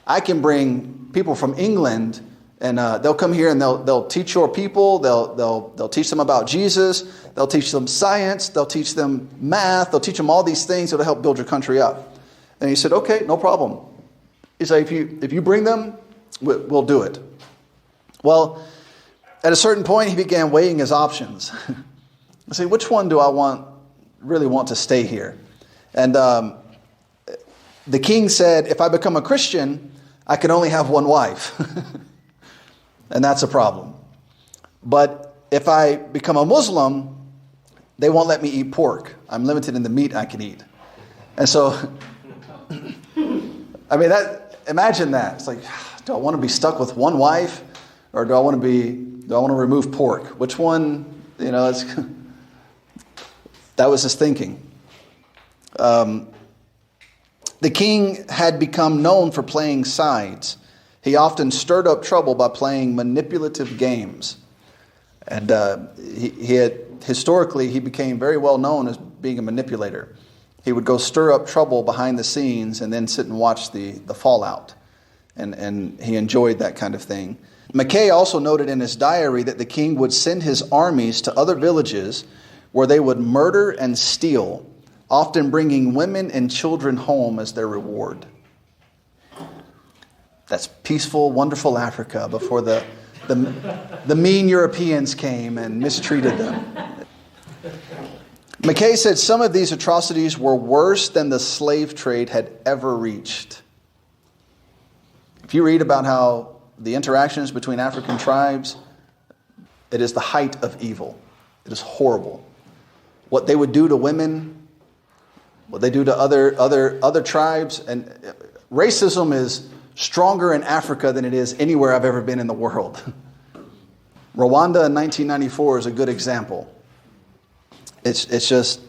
I can bring people from England and they'll come here and they'll teach your people, they'll teach them about Jesus, they'll teach them science, they'll teach them math, they'll teach them all these things that'll help build your country up. And he said, okay, no problem. He said, if you bring them, we'll do it. Well, at a certain point, he began weighing his options. I said, which one do I really want to stay here? And the king said, if I become a Christian, I can only have one wife. And that's a problem. But if I become a Muslim, they won't let me eat pork. I'm limited in the meat I can eat. And so, imagine that. It's like, do I want to be stuck with one wife? Or do I want to remove pork? Which one, that was his thinking. The king had become known for playing sides. He often stirred up trouble by playing manipulative games. And historically, he became very well known as being a manipulator. He would go stir up trouble behind the scenes and then sit and watch the fallout. And he enjoyed that kind of thing. Mackay also noted in his diary that the king would send his armies to other villages where they would murder and steal, often bringing women and children home as their reward. That's peaceful, wonderful Africa before the mean Europeans came and mistreated them. Mackay said some of these atrocities were worse than the slave trade had ever reached. If you read about how the interactions between African tribes, it is the height of evil. It is horrible. What they would do to women what they do to other tribes. And racism is stronger in Africa than it is anywhere I've ever been in the world. Rwanda in 1994 is a good example. It's just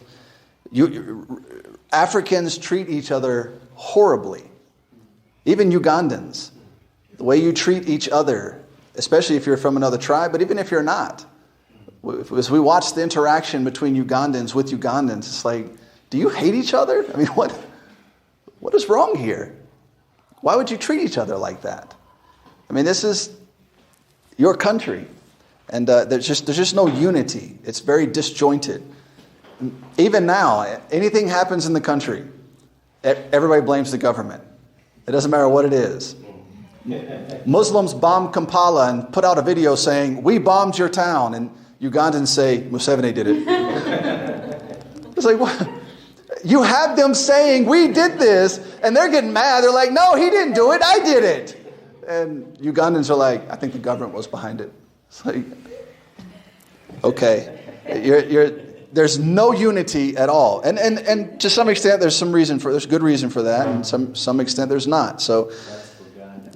Africans treat each other horribly. Even Ugandans, the way you treat each other, especially if you're from another tribe, but even if you're not. As we watch the interaction between Ugandans with Ugandans, it's like, do you hate each other? I mean, what is wrong here? Why would you treat each other like that? I mean, this is your country, and there's just no unity. It's very disjointed. Even now, anything happens in the country, everybody blames the government. It doesn't matter what it is. Muslims bombed Kampala and put out a video saying, "We bombed your town," and Ugandans say, "Museveni did it." It's like, what? You have them saying, "We did this," and they're getting mad. They're like, "No, he didn't do it. I did it." And Ugandans are like, "I think the government was behind it." It's like, okay, there's no unity at all, and to some extent there's good reason for that, and some extent there's not. So,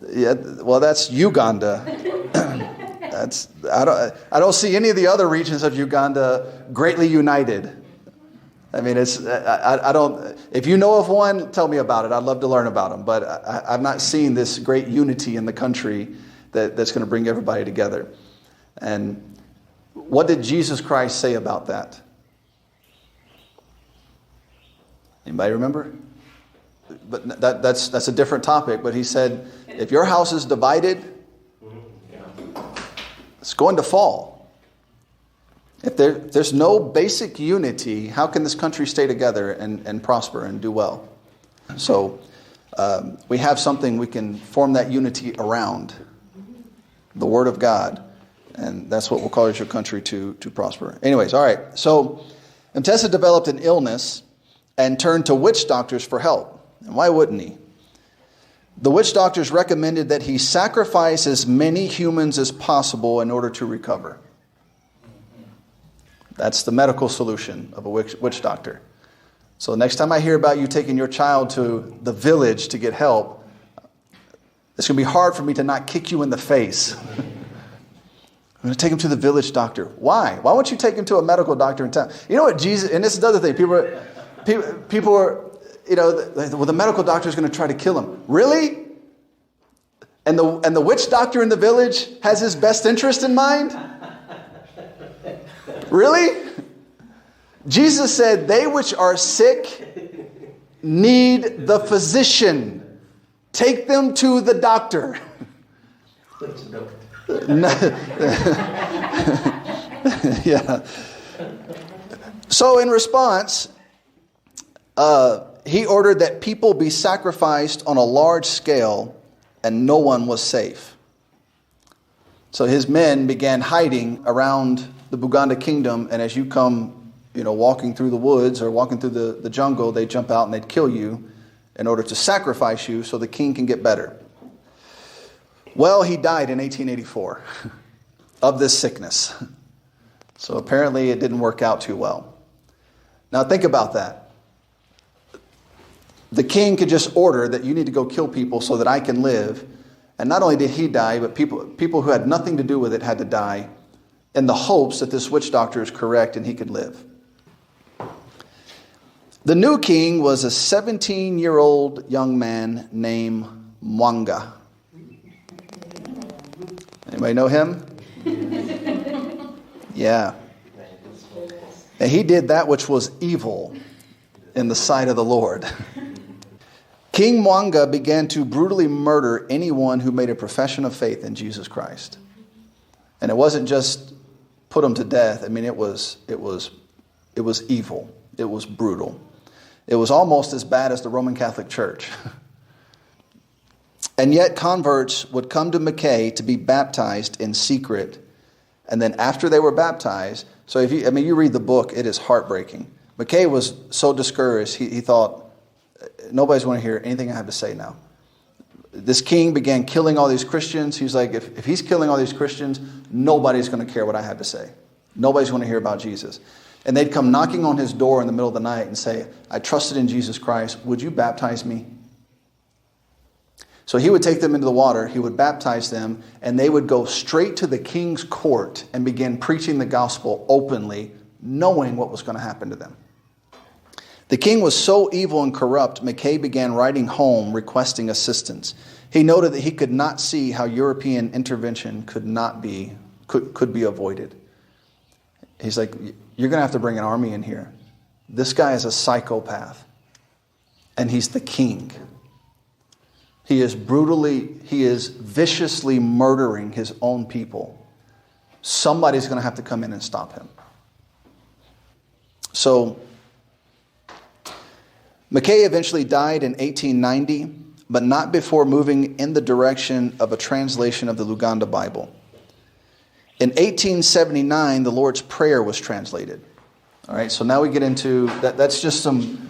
yeah, well, that's Uganda. I don't see any of the other regions of Uganda greatly united. I mean, I don't. If you know of one, tell me about it. I'd love to learn about them, but I've not seen this great unity in the country that's going to bring everybody together. And what did Jesus Christ say about that? Anybody remember? But that's a different topic. But he said, if your house is divided, it's going to fall. If there's no basic unity, how can this country stay together and prosper and do well? So we have something we can form that unity around, the Word of God. And that's what will cause your country to prosper. Anyways, all right. So Mtesa developed an illness and turned to witch doctors for help. And why wouldn't he? The witch doctors recommended that he sacrifice as many humans as possible in order to recover. That's the medical solution of a witch doctor. So next time I hear about you taking your child to the village to get help, it's going to be hard for me to not kick you in the face. I'm going to take him to the village doctor. Why? Why won't you take him to a medical doctor in town? You know what Jesus, and this is the other thing, people are, well, the medical doctor is going to try to kill him. Really? And the witch doctor in the village has his best interest in mind? Really? Jesus said, they which are sick need the physician. Take them to the doctor. Yeah. So in response, he ordered that people be sacrificed on a large scale, and no one was safe. So his men began hiding around the Buganda kingdom, and as you come, walking through the woods or walking through the jungle, they'd jump out and they'd kill you in order to sacrifice you so the king can get better. Well, he died in 1884 of this sickness. So apparently it didn't work out too well. Now think about that. The king could just order that you need to go kill people so that I can live. And not only did he die, but people who had nothing to do with it had to die in the hopes that this witch doctor is correct and he could live. The new king was a 17-year-old young man named Mwanga. Anybody know him? Yeah. And he did that which was evil in the sight of the Lord. King Mwanga began to brutally murder anyone who made a profession of faith in Jesus Christ. And it wasn't just put them to death. I mean, it was evil. It was brutal. It was almost as bad as the Roman Catholic Church. And yet converts would come to Mackay to be baptized in secret. And then after they were baptized, so you read the book, it is heartbreaking. Mackay was so discouraged, he thought, nobody's going to hear anything I have to say now. This king began killing all these Christians. He's like, if he's killing all these Christians, nobody's going to care what I have to say. Nobody's going to hear about Jesus. And they'd come knocking on his door in the middle of the night and say, I trusted in Jesus Christ. Would you baptize me? So he would take them into the water. He would baptize them. And they would go straight to the king's court and begin preaching the gospel openly, knowing what was going to happen to them. The king was so evil and corrupt, Mackay began writing home requesting assistance. He noted that he could not see how European intervention could be avoided. He's like, you're going to have to bring an army in here. This guy is a psychopath. And he's the king. He is viciously murdering his own people. Somebody's going to have to come in and stop him. So, Mackay eventually died in 1890, but not before moving in the direction of a translation of the Luganda Bible. In 1879, the Lord's Prayer was translated. All right, so now we get into that. That's just some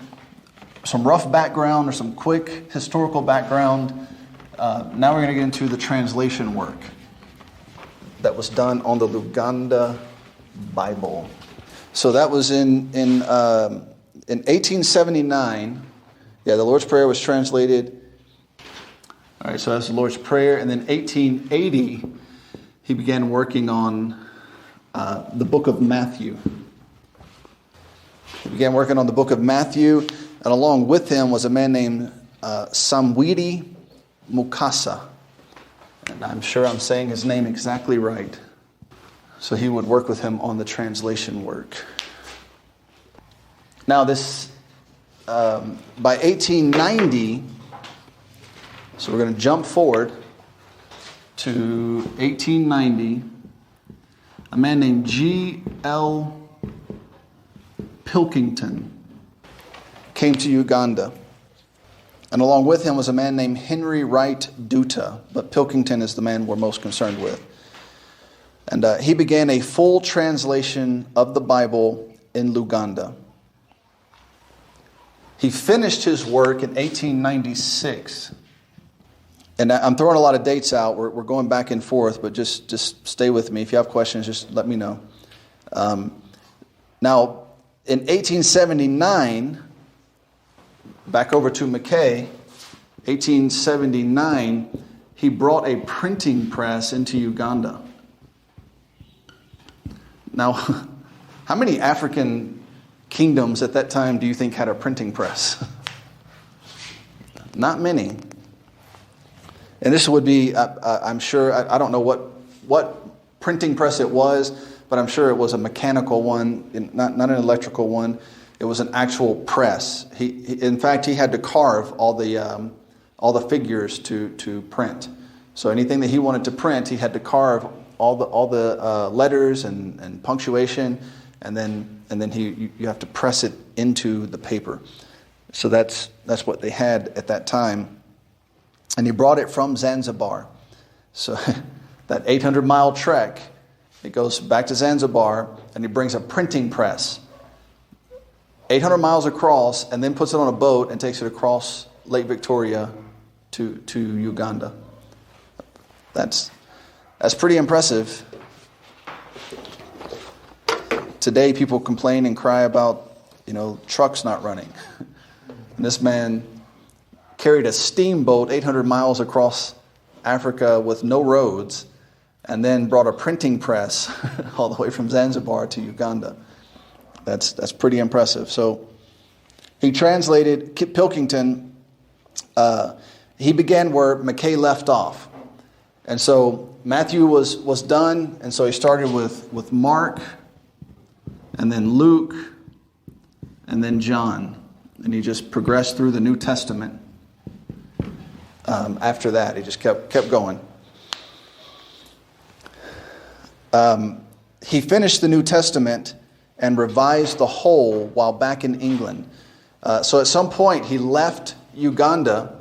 rough background or some quick historical background. Now we're going to get into the translation work that was done on the Luganda Bible. So that was in 1879. Yeah, the Lord's Prayer was translated. All right, so that's the Lord's Prayer. And then 1880, he began working on the book of Matthew. He began working on the book of Matthew, and along with him was a man named Samwidi Mukasa. And I'm sure I'm saying his name exactly right. So he would work with him on the translation work. Now this, by 1890, so we're going to jump forward to 1890, a man named G.L. Pilkington came to Uganda. And along with him was a man named Henry Wright Duta, but Pilkington is the man we're most concerned with. And he began a full translation of the Bible in Luganda. He finished his work in 1896. And I'm throwing a lot of dates out. We're going back and forth, but just stay with me. If you have questions, just let me know. Now, in 1879, back over to Mackay, 1879, he brought a printing press into Uganda. Now, how many African kingdoms at that time do you think had a printing press? Not many. And this would be, I'm sure, I don't know what printing press it was, but I'm sure it was a mechanical one, not an electrical one. It was an actual press. In fact, he had to carve all the figures to print. So anything that he wanted to print, he had to carve all the letters and punctuation, and then you have to press it into the paper. So that's what they had at that time. And he brought it from Zanzibar. So that 800-mile trek, it goes back to Zanzibar, and he brings a printing press 800 miles across, and then puts it on a boat and takes it across Lake Victoria to Uganda. That's pretty impressive. Today, people complain and cry about, trucks not running. And this man carried a steamboat 800 miles across Africa with no roads, and then brought a printing press all the way from Zanzibar to Uganda. That's pretty impressive. So he translated Pilkington. He began where Mackay left off. And so Matthew was done, and so he started with Mark, and then Luke, and then John. And he just progressed through the New Testament. After that, he just kept going. He finished the New Testament and revised the whole while back in England. So at some point, he left Uganda.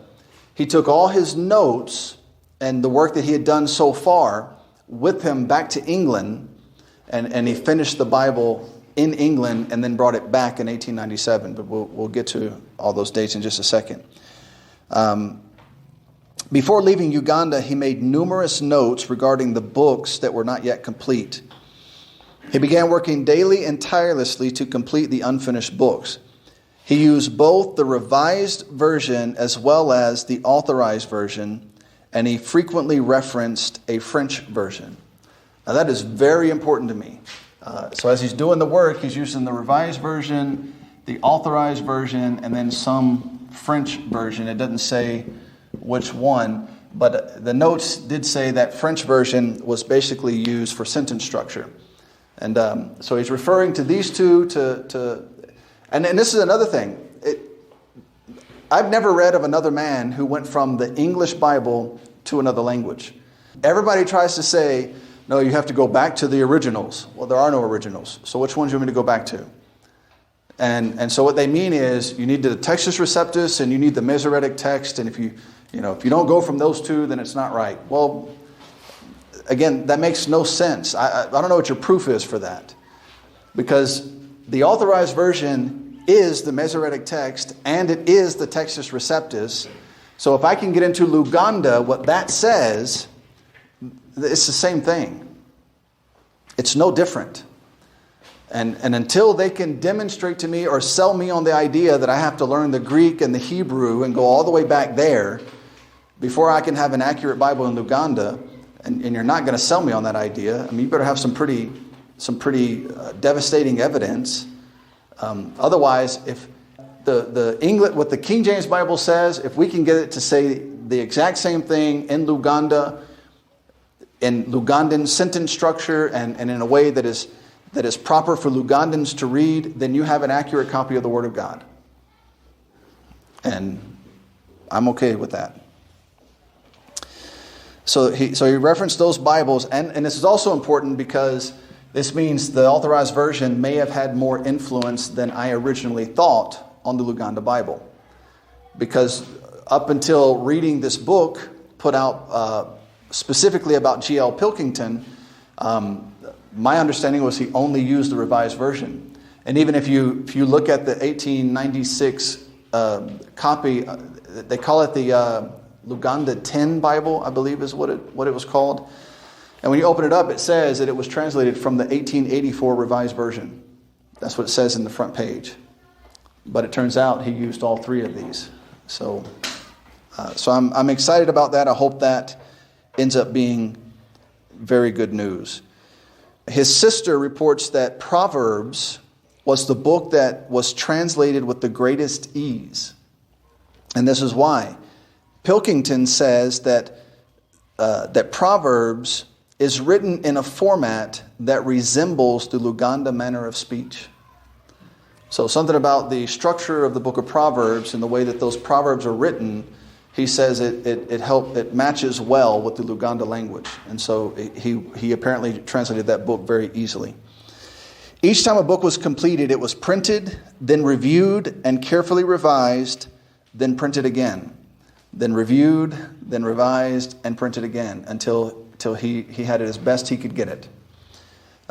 He took all his notes and the work that he had done so far with him back to England, and he finished the Bible in England and then brought it back in 1897. But we'll get to all those dates in just a second. Before leaving Uganda, he made numerous notes regarding the books that were not yet complete. He began working daily and tirelessly to complete the unfinished books. He used both the Revised Version as well as the Authorized Version, and he frequently referenced a French version. Now that is very important to me. So as he's doing the work, he's using the Revised Version, the Authorized Version, and then some French version. It doesn't say which one, but the notes did say that French version was basically used for sentence structure. And so he's referring to these two and this is another thing. I've never read of another man who went from the English Bible to another language. Everybody tries to say, no, you have to go back to the originals. Well, there are no originals. So which ones do you want me to go back to? And so what they mean is you need the Textus Receptus and you need the Masoretic text. And if you don't go from those two, then it's not right. Well, again, that makes no sense. I don't know what your proof is for that. Because the Authorized Version is the Masoretic text and it is the Textus Receptus. So if I can get into Luganda, what that says, it's the same thing. It's no different. And until they can demonstrate to me or sell me on the idea that I have to learn the Greek and the Hebrew and go all the way back there before I can have an accurate Bible in Luganda, and you're not going to sell me on that idea. I mean, you better have some pretty devastating evidence. Otherwise, if the English, what the King James Bible says, if we can get it to say the exact same thing in Luganda, in Lugandan sentence structure, and in a way that is proper for Lugandans to read, then you have an accurate copy of the Word of God. And I'm okay with that. So he referenced those Bibles, and this is also important because this means the Authorized Version may have had more influence than I originally thought on the Luganda Bible. Because up until reading this book put out specifically about G.L. Pilkington, my understanding was he only used the Revised Version. And even if you look at the 1896 copy, they call it the Luganda 10 Bible, I believe is what it was called. And when you open it up, it says that it was translated from the 1884 Revised Version. That's what it says in the front page. But it turns out he used all three of these. So I'm excited about that. I hope that ends up being very good news. His sister reports that Proverbs was the book that was translated with the greatest ease. And this is why. Pilkington says that Proverbs is written in a format that resembles the Luganda manner of speech. So something about the structure of the book of Proverbs and the way that those Proverbs are written, he says it matches well with the Luganda language. And so he apparently translated that book very easily. Each time a book was completed, it was printed, then reviewed and carefully revised, then printed again. Then reviewed, then revised, and printed again until he had it as best he could get it.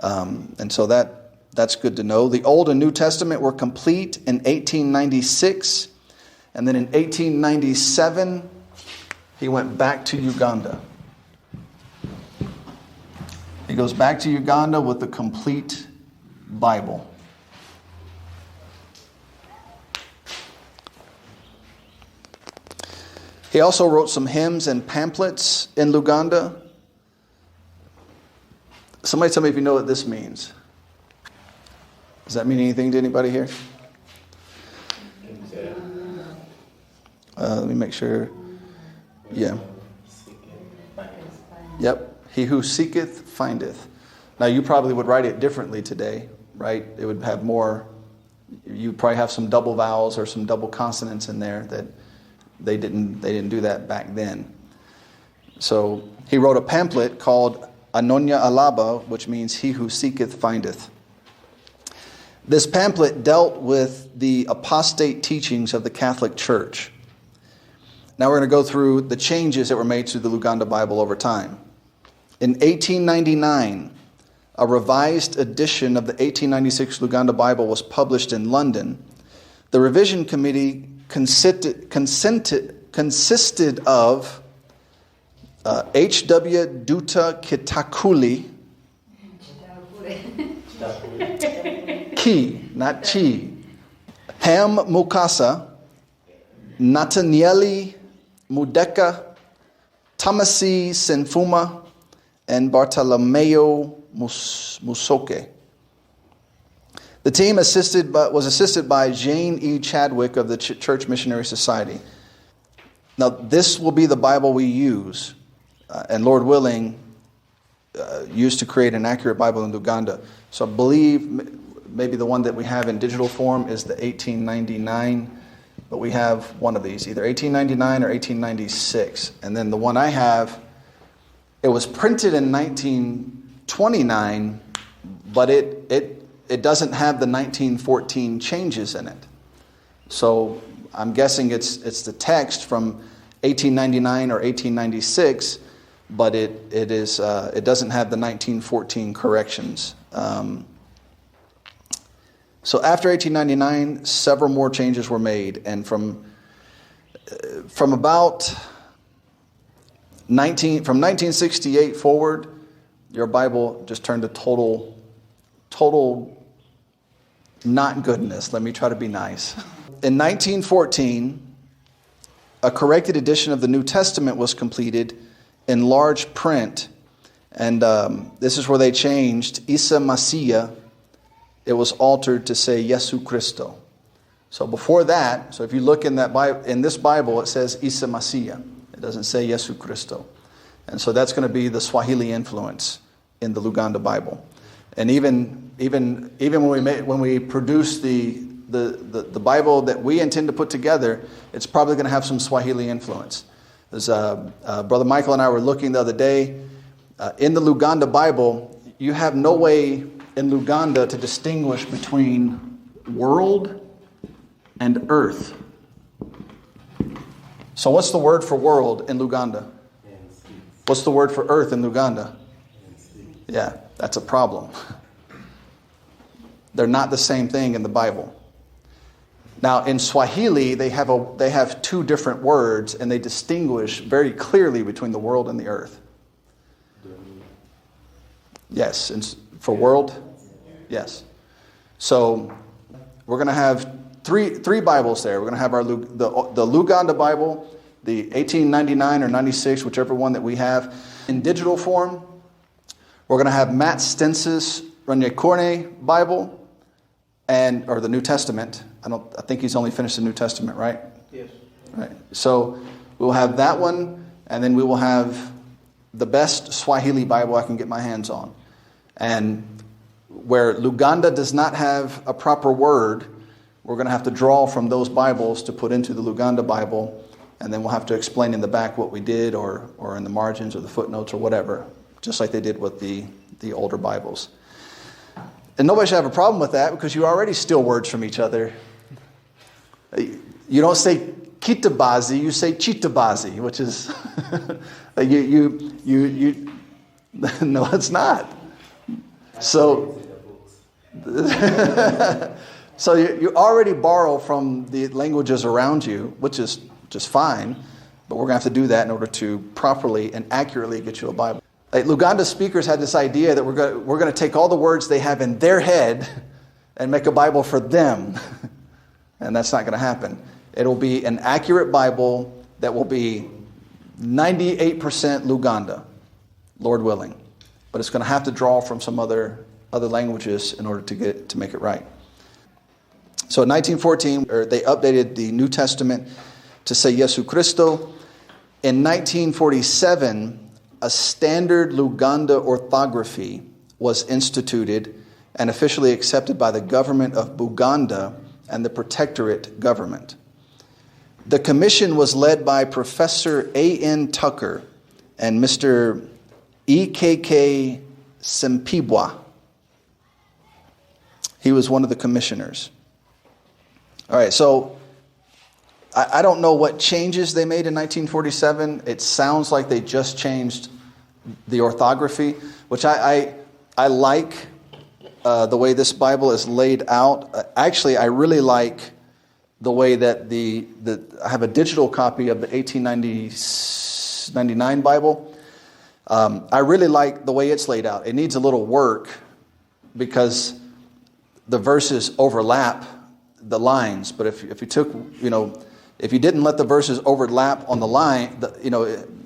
And so that's good to know. The Old and New Testament were complete in 1896. And then in 1897, he went back to Uganda. He goes back to Uganda with the complete Bible. He also wrote some hymns and pamphlets in Luganda. Somebody tell me if you know what this means. Does that mean anything to anybody here? Let me make sure. Yeah. Yep. He who seeketh, findeth. Now, you probably would write it differently today, right? It would have more, you probably have some double vowels or some double consonants in there that they didn't do that back then. So he wrote a pamphlet called Anonya Alaba, which means he who seeketh, findeth. This pamphlet dealt with the apostate teachings of the Catholic Church. Now we're going to go through the changes that were made to the Luganda Bible over time. In 1899, a revised edition of the 1896 Luganda Bible was published in London. The revision committee consisted of H.W. Duta Kitakuli, Ki, not chi. Ham Mukasa, Nathanieli Mudeka, Tamasi Senfuma, and Bartolomeo Musoke. The team was assisted by Jane E. Chadwick of the Church Missionary Society. Now, this will be the Bible we use, and Lord willing, use to create an accurate Bible in Luganda. So I believe maybe the one that we have in digital form is the 1899, but we have one of these, either 1899 or 1896. And then the one I have, it was printed in 1929, but it doesn't have the 1914 changes in it. So I'm guessing it's the text from 1899 or 1896, but it doesn't have the 1914 corrections. So after 1899, several more changes were made, and from about 1968 forward, your Bible just turned to total not goodness. Let me try to be nice. In 1914, a corrected edition of the New Testament was completed in large print, and this is where they changed Isa Masiya. It was altered to say Yesu Christo. So before that, so if you look in that Bible, in this Bible, it says Isa Masiya. It doesn't say Yesu Christo, and so that's going to be the Swahili influence in the Luganda Bible. And even when we produce the Bible that we intend to put together, it's probably going to have some Swahili influence. As Brother Michael and I were looking the other day, in the Luganda Bible, you have no way in Luganda to distinguish between world and earth. So what's the word for world in Luganda? What's the word for earth in Luganda? Yeah, that's a problem. They're not the same thing in the Bible. Now, in Swahili, they have two different words, and they distinguish very clearly between the world and the earth. Yes, and for world, yes. So we're going to have three Bibles there. We're going to have the Luganda Bible, the 1899 or 96, whichever one that we have, in digital form. We're going to have Matt Stens's Ranyakorne Bible, or the New Testament. I think he's only finished the New Testament, right? Yes. Right. So we'll have that one, and then we will have the best Swahili Bible I can get my hands on. And where Luganda does not have a proper word, we're going to have to draw from those Bibles to put into the Luganda Bible, and then we'll have to explain in the back what we did, or in the margins or the footnotes or whatever, just like they did with the older Bibles. And nobody should have a problem with that, because you already steal words from each other. You don't say kitabazi, you say chitabazi, which is you no, it's not. So so you already borrow from the languages around you, which is just fine, but we're going to have to do that in order to properly and accurately get you a Bible. Like Luganda speakers had this idea that we're going to take all the words they have in their head and make a Bible for them. And that's not going to happen. It'll be an accurate Bible that will be 98% Luganda, Lord willing. But it's going to have to draw from some other languages in order to make it right. So in 1914, they updated the New Testament to say Yesu Christo. In 1947, a standard Luganda orthography was instituted and officially accepted by the government of Buganda and the Protectorate government. The commission was led by Professor A.N. Tucker and Mr. E.K.K. Sempibwa. He was one of the commissioners. All right, so I don't know what changes they made in 1947. It sounds like they just changed the orthography, which I like the way this Bible is laid out. Actually, I really like the way that I have a digital copy of the 1899 Bible. I really like the way it's laid out. It needs a little work, because the verses overlap the lines. But if you took, if you didn't let the verses overlap on the line,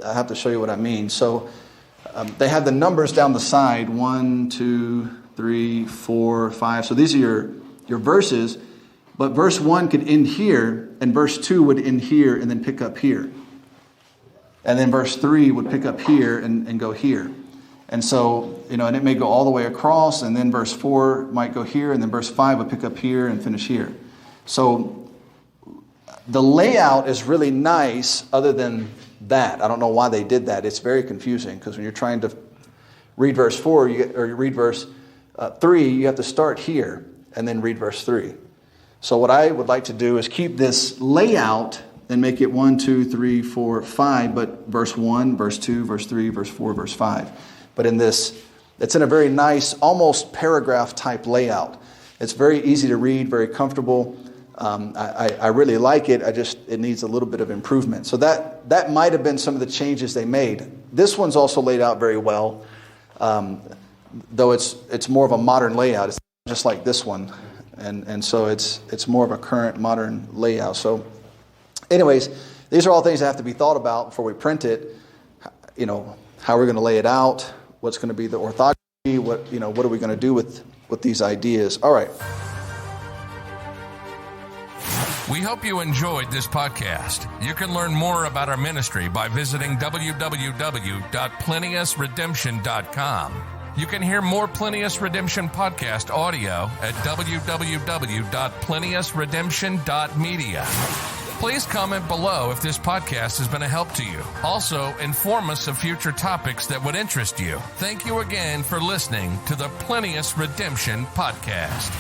I have to show you what I mean. So they have the numbers down the side, 1, 2, 3, 4, 5. So these are your verses, but verse 1 could end here, and verse 2 would end here and then pick up here. And then verse 3 would pick up here and go here. And so, and it may go all the way across, and then verse 4 might go here, and then verse 5 would pick up here and finish here. So the layout is really nice other than that. I don't know why they did that. It's very confusing, because when you're trying to read verse 4 or you read verse 3, you have to start here and then read verse 3. So what I would like to do is keep this layout and make it 1, 2, 3, 4, 5, but verse 1, verse 2, verse 3, verse 4, verse 5. But in this, it's in a very nice, almost paragraph type layout. It's very easy to read, very comfortable. I really like it. It needs a little bit of improvement. So that might have been some of the changes they made. This one's also laid out very well, though it's more of a modern layout. It's just like this one, and so it's more of a current modern layout. So, anyways, these are all things that have to be thought about before we print it. How we're going to lay it out, what's going to be the orthography, what are we going to do with these ideas. All right. We hope you enjoyed this podcast. You can learn more about our ministry by visiting www.plenteousredemption.com. You can hear more Plenteous Redemption podcast audio at www.plenteousredemption.media. Please comment below if this podcast has been a help to you. Also, inform us of future topics that would interest you. Thank you again for listening to the Plenteous Redemption podcast.